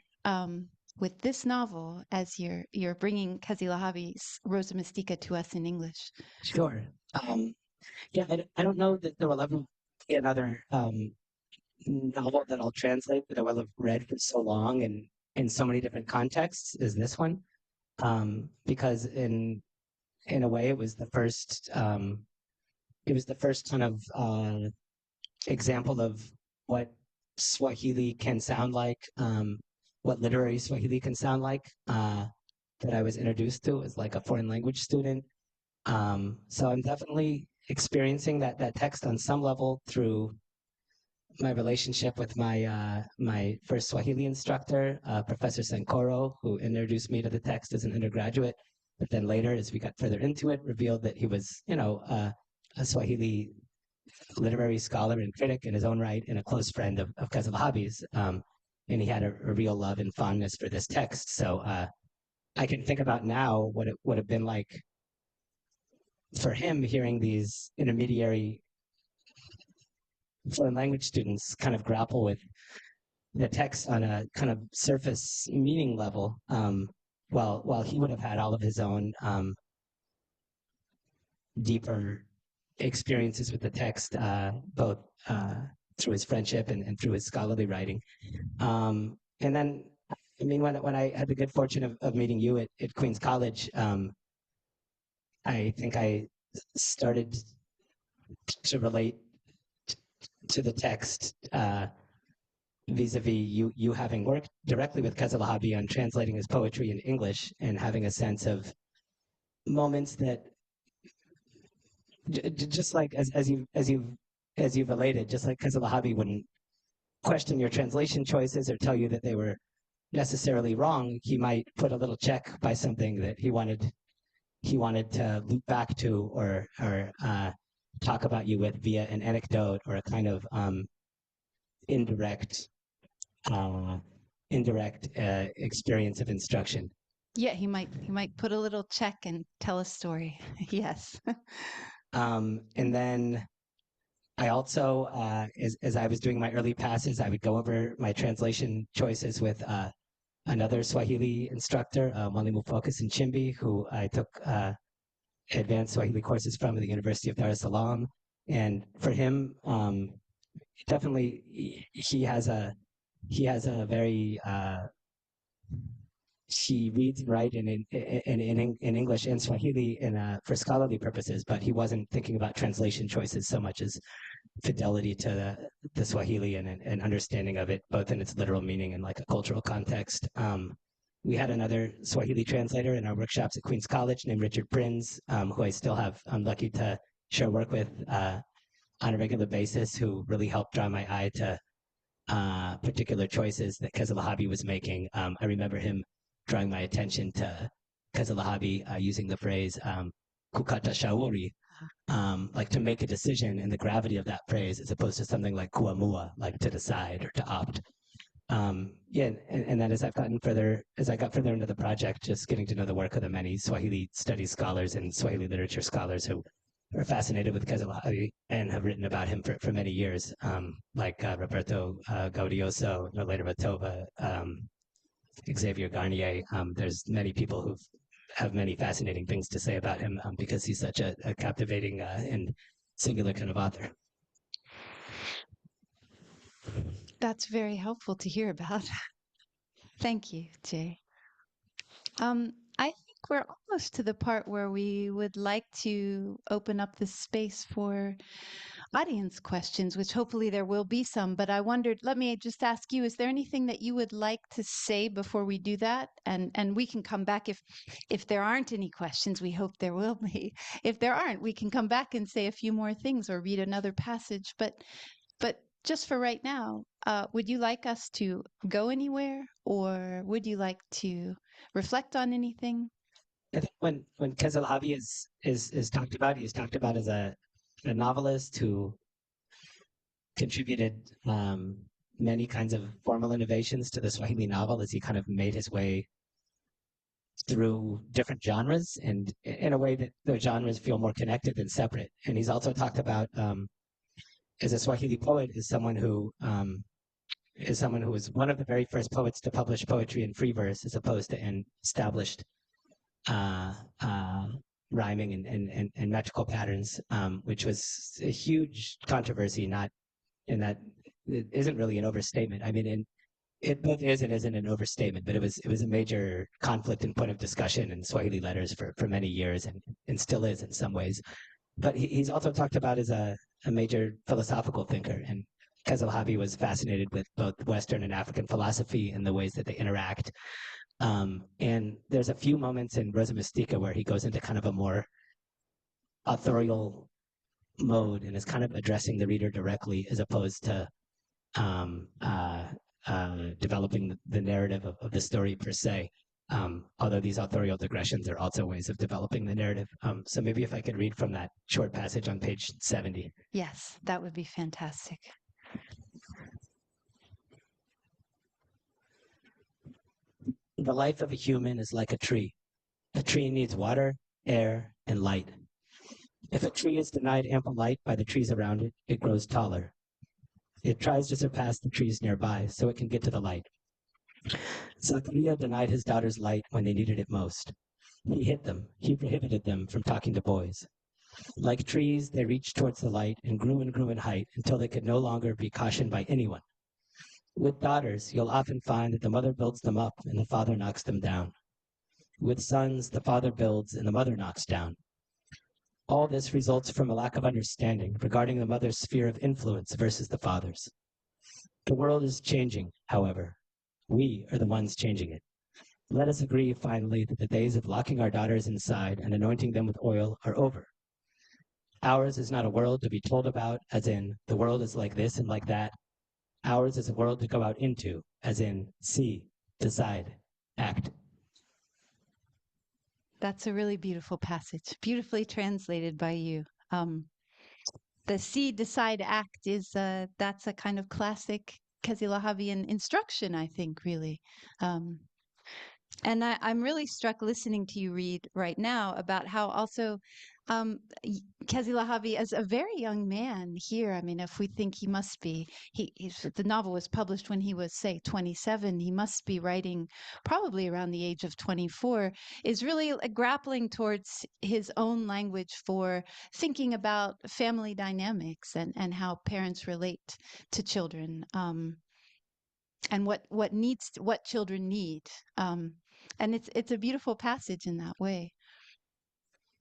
With this novel, as you're bringing Kezilahabi's Rosa Mistika to us in English. Sure. Yeah, I don't know that there will ever be another novel that I'll translate that I will have read for so long and in so many different contexts as this one, because in a way it was the first kind of example of what Swahili can sound like, what literary Swahili can sound like, that I was introduced to as like a foreign language student. So I'm definitely experiencing that text on some level through my relationship with my first Swahili instructor, Professor Sankoro, who introduced me to the text as an undergraduate. But then later, as we got further into it, revealed that he was, a Swahili literary scholar and critic in his own right, and a close friend of Kezilahabi's. And he had a real love and fondness for this text. So I can think about now what it would have been like for him hearing these intermediary foreign language students kind of grapple with the text on a kind of surface meaning level, while he would have had all of his own deeper experiences with the text, both through his friendship and through his scholarly writing. And then, I mean, when I had the good fortune of meeting you at Queens College, I think I started to relate to the text vis-a-vis you having worked directly with Kezilahabi on translating his poetry in English and having a sense of moments that just like as you've related, just like Kezilahabi wouldn't question your translation choices or tell you that they were necessarily wrong, he might put a little check by something that he wanted to loop back to or talk about you with via an anecdote or a kind of indirect uh, experience of instruction. Yeah, he might put a little check and tell a story. Yes. And then I also, as I was doing my early passes, I would go over my translation choices with another Swahili instructor, Mwalimu Focus in Chimbi, who I took advanced Swahili courses from at the University of Dar es Salaam. And for him, definitely he has a very he reads and writes in English and Swahili for scholarly purposes, but he wasn't thinking about translation choices so much as fidelity to the Swahili and an understanding of it, both in its literal meaning and like a cultural context. We had another Swahili translator in our workshops at Queens College named Richard Prins, who I'm lucky to share work with on a regular basis, who really helped draw my eye to particular choices that Kezilahabi was making. I remember him drawing my attention to Kezilahabi using the phrase kukata shauri, like to make a decision, and the gravity of that phrase as opposed to something like kuamua, like to decide or to opt. Yeah, and then as I got further into the project, just getting to know the work of the many Swahili studies scholars and Swahili literature scholars who are fascinated with Kezilahabi and have written about him for many years, like Roberto Gaudioso, Nolena Matova, Xavier Garnier. There's many people who have many fascinating things to say about him because he's such a captivating and singular kind of author. That's very helpful to hear about. Thank you, Jay. I think we're almost to the part where we would like to open up the space for audience questions, which hopefully there will be some. But I wondered, let me just ask you, is there anything that you would like to say before we do that? And we can come back if there aren't any questions. We hope there will be. If there aren't, we can come back and say a few more things or read another passage. But just for right now, would you like us to go anywhere, or would you like to reflect on anything? I think when Kezilahabi is talked about, he's talked about as a novelist who contributed many kinds of formal innovations to the Swahili novel as he kind of made his way through different genres, and in a way that those genres feel more connected than separate. And he's also talked about as a Swahili poet, is someone who was one of the very first poets to publish poetry in free verse, as opposed to in established rhyming and metrical patterns, which was a huge controversy. Not in that it isn't really an overstatement. I mean, it both is and isn't an overstatement, but it was a major conflict and point of discussion in Swahili letters for many years, and still is in some ways. But he's also talked about as a major philosophical thinker, and Kezilahabi was fascinated with both Western and African philosophy and the ways that they interact. And there's a few moments in Rosa Mistika where he goes into kind of a more authorial mode and is kind of addressing the reader directly, as opposed to developing the narrative of the story per se. Although these authorial digressions are also ways of developing the narrative. So maybe if I could read from that short passage on page 70. Yes, that would be fantastic. The life of a human is like a tree. A tree needs water, air, and light. If a tree is denied ample light by the trees around it, it grows taller. It tries to surpass the trees nearby so it can get to the light. Zakaria denied his daughters light when they needed it most. He hid them. He prohibited them from talking to boys. Like trees, they reached towards the light and grew in height until they could no longer be cautioned by anyone. With daughters, you'll often find that the mother builds them up and the father knocks them down. With sons, the father builds and the mother knocks down. All this results from a lack of understanding regarding the mother's sphere of influence versus the father's. The world is changing, however. We are the ones changing it. Let us agree finally that the days of locking our daughters inside and anointing them with oil are over. Ours is not a world to be told about, as in, the world is like this and like that. Ours is a world to go out into, as in, see, decide, act. That's a really beautiful passage, beautifully translated by you. The see, decide, act is that's a kind of classic Kezilahabian instruction, I think, really. And I'm really struck listening to you read right now about how also Kezilahabi, as a very young man here, I mean, if we think he must be, the novel was published when he was, say, 27, he must be writing probably around the age of 24, is really grappling towards his own language for thinking about family dynamics and how parents relate to children. And what children need, and it's a beautiful passage in that way.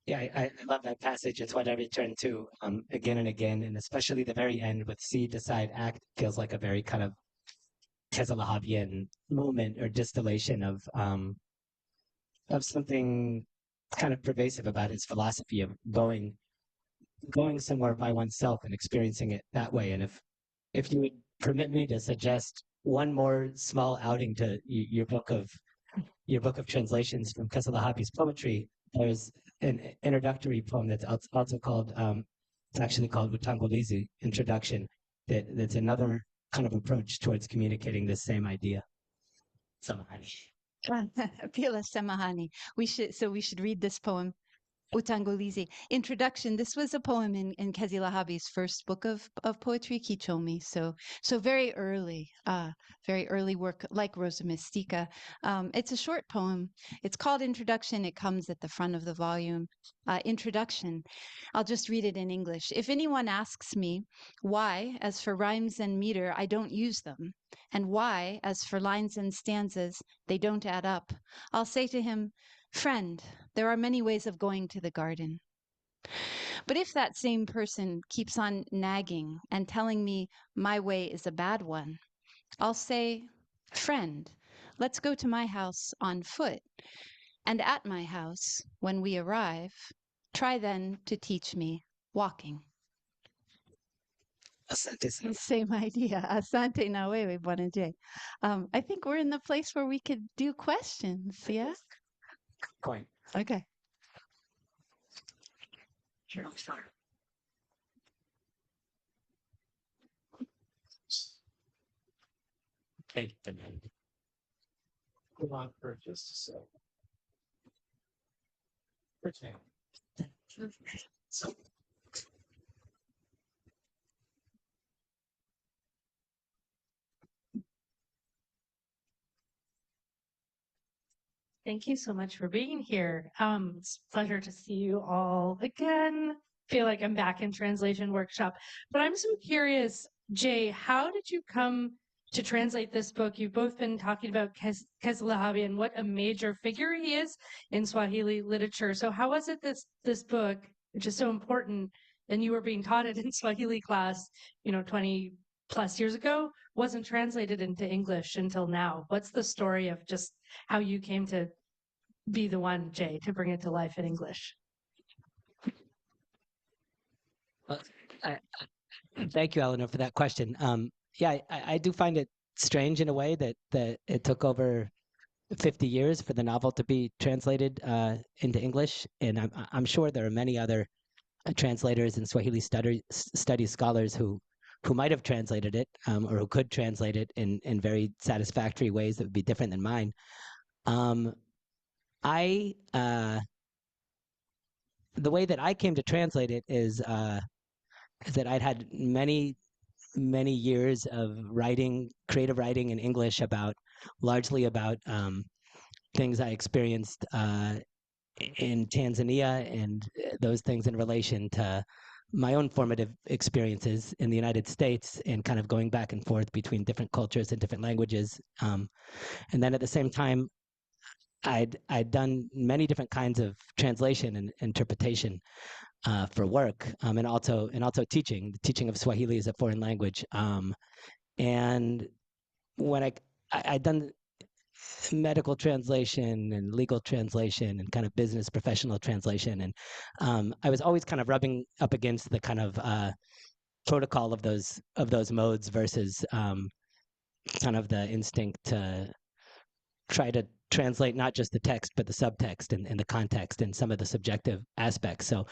Yeah, I love that passage. It's what I return to again and again, and especially the very end with see, decide, act feels like a very kind of Kezilahabian moment or distillation of something kind of pervasive about his philosophy of going somewhere by oneself and experiencing it that way. And if you would permit me to suggest one more small outing to your book of translations from Kezilahabi's poetry, there's an introductory poem that's also called it's actually called Utangulizi, Introduction, that's another kind of approach towards communicating this same idea. Samahani. Pila Samahani. We should read this poem. Utangulizi. Introduction. This was a poem in Kezilahabi's first book of poetry, Kichomi. So very early work, like Rosa Mistika. It's a short poem. It's called Introduction. It comes at the front of the volume. Introduction. I'll just read it in English. If anyone asks me why, as for rhymes and meter, I don't use them, and why, as for lines and stanzas, they don't add up, I'll say to him, friend, there are many ways of going to the garden. But if that same person keeps on nagging and telling me my way is a bad one, I'll say, friend, let's go to my house on foot. And at my house, when we arrive, try then to teach me walking. Asante. Same idea. Asante na wewe, Bwana J. I think we're in the place where we could do questions. Yeah? Coin. Okay. Sure. Thank you. Hold on for just a second. So, thank you so much for being here. It's a pleasure to see you all again. Feel like I'm back in translation workshop. But I'm so curious, Jay, how did you come to translate this book? You've both been talking about Kezilahabi and what a major figure he is in Swahili literature. So how was it this book, which is so important, and you were being taught it in Swahili class, 20 plus years ago, wasn't translated into English until now? What's the story of just how you came to be the one, Jay, to bring it to life in English? Well, thank you, Eleanor, for that question. Yeah, I do find it strange in a way that it took over 50 years for the novel to be translated into English, and I'm sure there are many other translators and Swahili study scholars who might have translated it or who could translate it in very satisfactory ways that would be different than mine. The way that I came to translate it is that I'd had many years of creative writing in English largely about things I experienced in Tanzania, and those things in relation to my own formative experiences in the United States, and kind of going back and forth between different cultures and different languages. And then at the same time, I'd done many different kinds of translation and interpretation. for work, and also teaching. The teaching of Swahili as a foreign language. And when I'd done medical translation and legal translation and kind of business professional translation, and I was always kind of rubbing up against the kind of protocol of those modes versus kind of the instinct to try to translate not just the text but the subtext and the context and some of the subjective aspects. So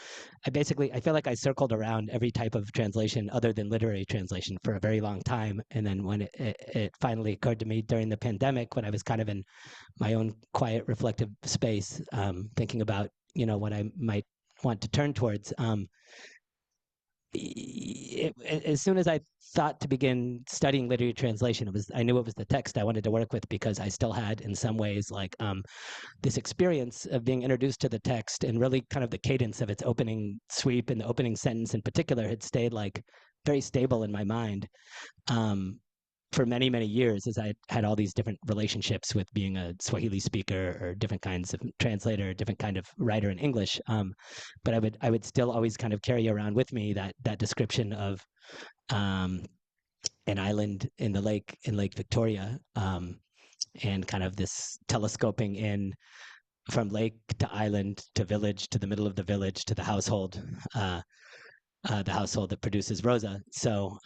I feel like I circled around every type of translation other than literary translation for a very long time. And then when it finally occurred to me during the pandemic, when I was kind of in my own quiet reflective space, thinking about what I might want to turn towards, as soon as I thought to begin studying literary translation, I knew it was the text I wanted to work with, because I still had, in some ways, like this experience of being introduced to the text, and really kind of the cadence of its opening sweep and the opening sentence in particular had stayed like very stable in my mind for many, many years, as I had all these different relationships with being a Swahili speaker or different kinds of translator, different kind of writer in English. But I would still always kind of carry around with me that description of an island in Lake Victoria, and kind of this telescoping in from lake to island to village to the middle of the village to the household that produces Rosa. So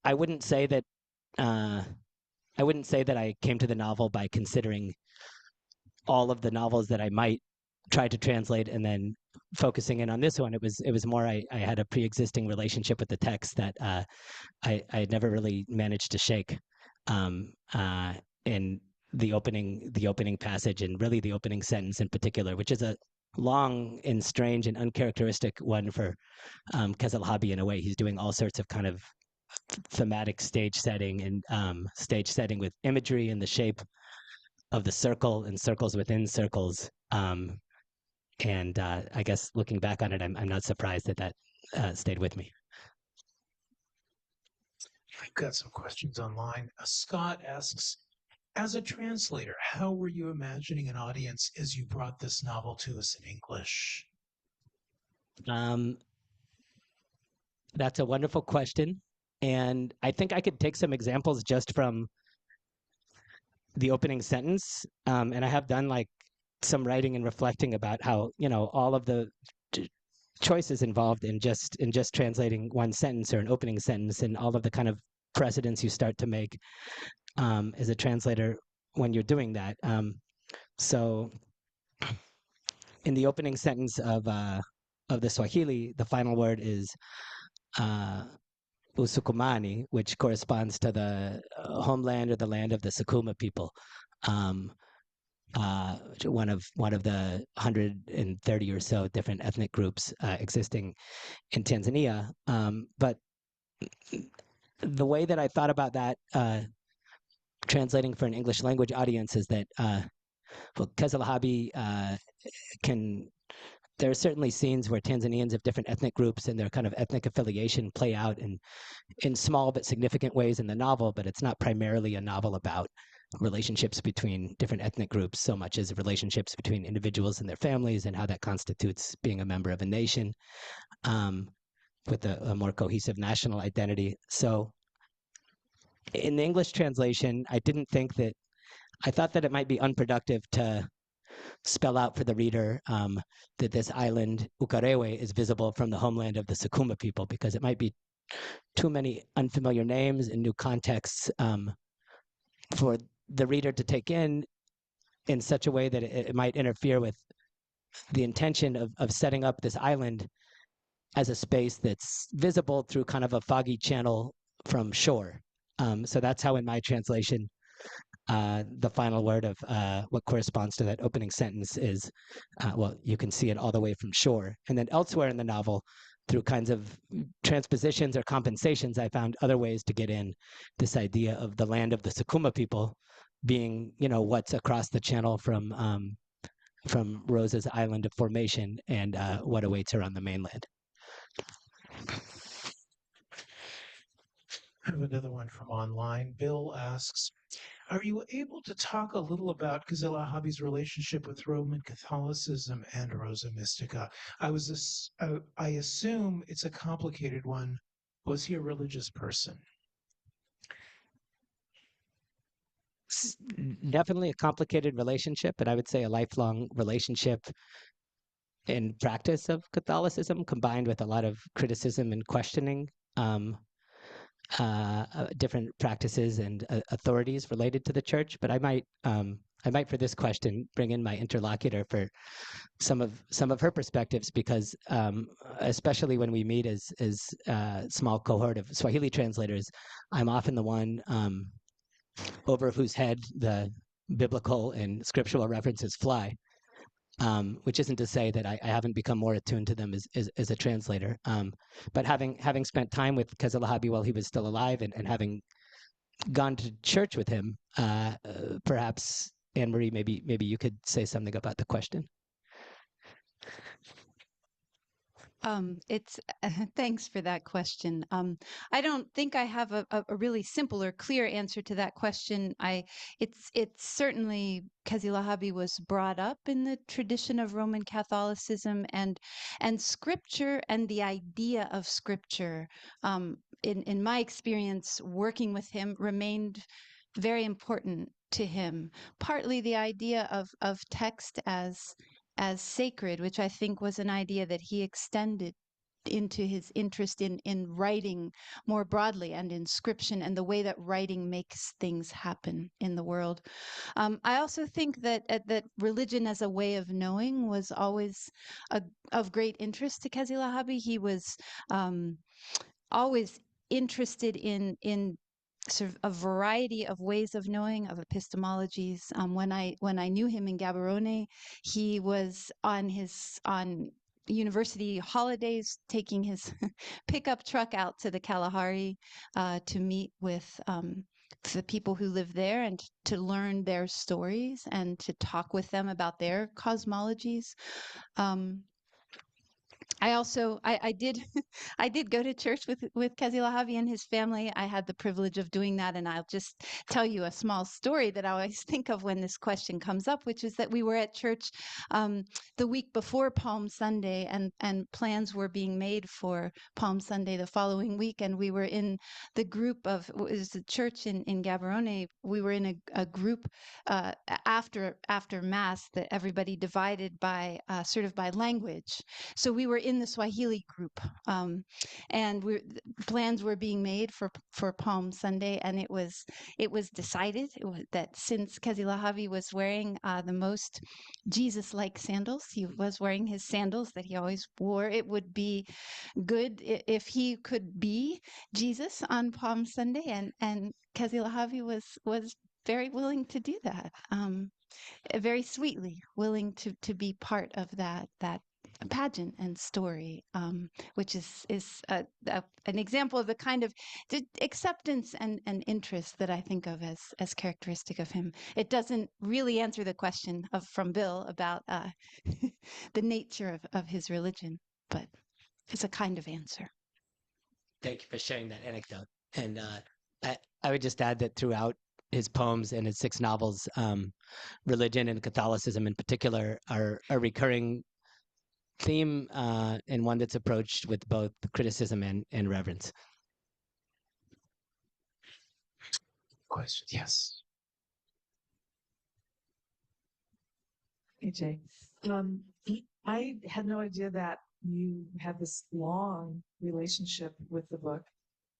I wouldn't say that I came to the novel by considering all of the novels that I might try to translate and then focusing in on this one. It was more I had a pre-existing relationship with the text that I had never really managed to shake. In the opening passage, and really the opening sentence in particular, which is a long and strange and uncharacteristic one for Kezilahabi in a way. He's doing all sorts of kind of thematic stage setting and stage setting with imagery and the shape of the circle and circles within circles. And I guess looking back on it, I'm not surprised that stayed with me. I've got some questions online. Scott asks, as a translator, how were you imagining an audience as you brought this novel to us in English? That's a wonderful question. And I think I could take some examples just from the opening sentence. And I have done like some writing and reflecting about how, all of the choices involved in just translating one sentence or an opening sentence, and all of the kind of precedents you start to make as a translator when you're doing that. So in the opening sentence of the Swahili, the final word is Usukumani, which corresponds to the homeland or the land of the Sukuma people. One of the 130 or so different ethnic groups existing in Tanzania. But the way that I thought about that translating for an English language audience is that Kezilahabi there are certainly scenes where Tanzanians of different ethnic groups and their kind of ethnic affiliation play out in small but significant ways in the novel, but it's not primarily a novel about relationships between different ethnic groups so much as relationships between individuals and their families, and how that constitutes being a member of a nation with a more cohesive national identity. So in the English translation, I thought that it might be unproductive to spell out for the reader that this island, Ukerewe, is visible from the homeland of the Sukuma people, because it might be too many unfamiliar names and new contexts for the reader to take in such a way that it might interfere with the intention of setting up this island as a space that's visible through kind of a foggy channel from shore. So that's how in my translation, the final word of what corresponds to that opening sentence is, you can see it all the way from shore. And then elsewhere in the novel, through kinds of transpositions or compensations, I found other ways to get in this idea of the land of the Sukuma people being, what's across the channel from Rosa's island of formation and what awaits her on the mainland. I have another one from online. Bill asks, are you able to talk a little about Kezilahabi's relationship with Roman Catholicism and Rosa Mistika? I assume it's a complicated one. Was he a religious person? Definitely a complicated relationship, and I would say a lifelong relationship in practice of Catholicism, combined with a lot of criticism and questioning um, different practices and authorities related to the church. But I might for this question bring in my interlocutor for some of her perspectives, because especially when we meet as small cohort of Swahili translators, I'm often the one over whose head the biblical and scriptural references fly. Which isn't to say that I haven't become more attuned to them as a translator. But having spent time with Kezilahabi while he was still alive, and having gone to church with him, perhaps Annmarie, maybe you could say something about the question. It's thanks for that question. I don't think I have a really simple or clear answer to that question. It's certainly Kezilahabi was brought up in the tradition of Roman Catholicism, and scripture and the idea of scripture, in my experience working with him, remained very important to him. Partly the idea of text as sacred, which I think was an idea that he extended into his interest in writing more broadly, and inscription, and the way that writing makes things happen in the world. I also think that religion as a way of knowing was always of great interest to Kezilahabi. He was always interested in sort of a variety of ways of knowing, of epistemologies. When I knew him in Gaborone, he was on university holidays, taking his pickup truck out to the Kalahari to meet with the people who live there, and to learn their stories and to talk with them about their cosmologies. I did I did go to church with Kezilahabi and his family. I had the privilege of doing that, and I'll just tell you a small story that I always think of when this question comes up, which is that we were at church the week before Palm Sunday, and plans were being made for Palm Sunday the following week, and we were in the group of, it was a church in Gaborone. We were in a group after Mass, that everybody divided by sort of by language. So we were in the Swahili group, and plans were being made for Palm Sunday, and it was decided that since Kezilahabi was wearing the most Jesus-like sandals, he was wearing his sandals that he always wore, it would be good if he could be Jesus on Palm Sunday, and Kezilahabi was very willing to do that, very sweetly willing to be part of that pageant and story, which is an example of the kind of acceptance and interest that I think of as characteristic of him. It doesn't really answer the question from Bill about the nature of his religion, but it's a kind of answer. Thank you for sharing that anecdote. And I would just add that throughout his poems and his 6 novels, religion and Catholicism in particular are a recurring theme, and one that's approached with both criticism and reverence. Question? Yes. Hey, Jay. I had no idea that you had this long relationship with the book,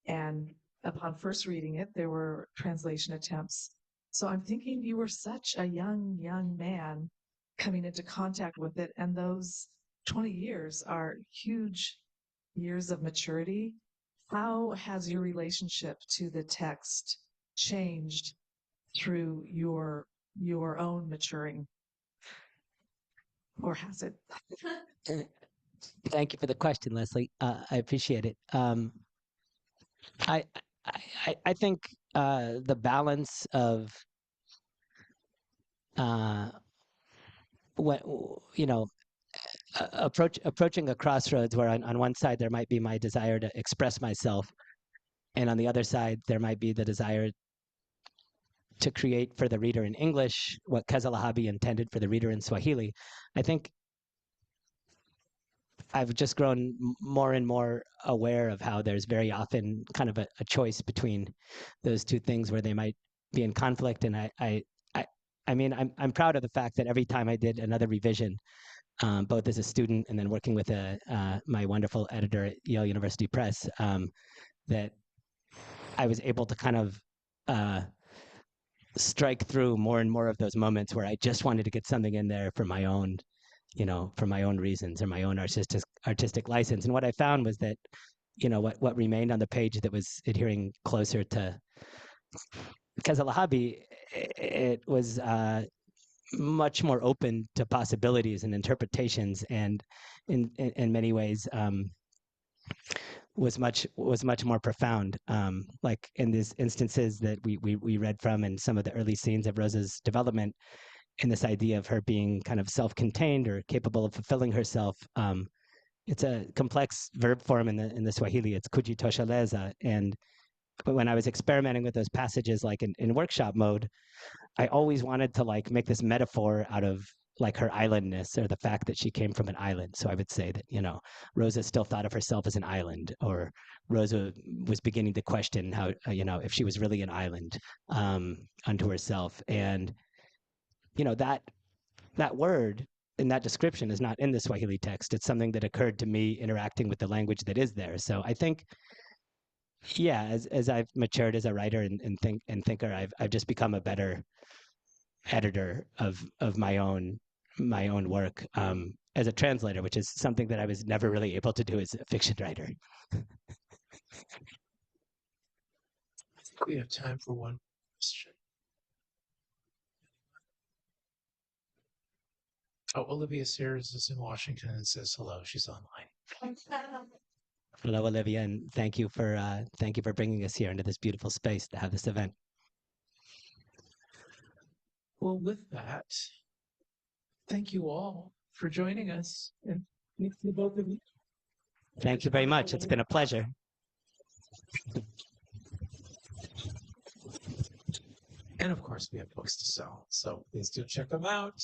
and upon first reading it, there were translation attempts. So I'm thinking you were such a young man coming into contact with it, and those 20 years are huge years of maturity. How has your relationship to the text changed through your own maturing? Or has it? Thank you for the question, Leslie. I appreciate it. I think the balance of what approaching a crossroads where on one side there might be my desire to express myself, and on the other side there might be the desire to create for the reader in English what Kezilahabi intended for the reader in Swahili. I think I've just grown more and more aware of how there's very often kind of a choice between those two things where they might be in conflict. And I mean, I'm proud of the fact that every time I did another revision, both as a student and then working with my wonderful editor at Yale University Press, that I was able to kind of strike through more and more of those moments where I just wanted to get something in there for my own, for my own reasons or my own artistic license. And what I found was that, what remained on the page that was adhering closer to Kezilahabi, it was much more open to possibilities and interpretations, and in many ways was much more profound. Like in these instances that we read from, and some of the early scenes of Rosa's development, in this idea of her being kind of self-contained or capable of fulfilling herself. It's a complex verb form in the Swahili. It's kujitosheleza. But when I was experimenting with those passages, like in workshop mode, I always wanted to like make this metaphor out of like her islandness, or the fact that she came from an island. So I would say that, Rosa still thought of herself as an island, or Rosa was beginning to question how, if she was really an island unto herself. And, that word in that description is not in the Swahili text. It's something that occurred to me interacting with the language that is there. So I think, yeah, as I've matured as a writer and thinker, I've just become a better editor of my own work as a translator, which is something that I was never really able to do as a fiction writer. I think we have time for one question. Oh, Olivia Sears is in Washington and says hello. She's online. Hello, Olivia, and thank you for bringing us here into this beautiful space to have this event. Well, with that, thank you all for joining us, and thank you both of you. Thank you very much. It's been a pleasure. And of course, we have books to sell, so please do check them out.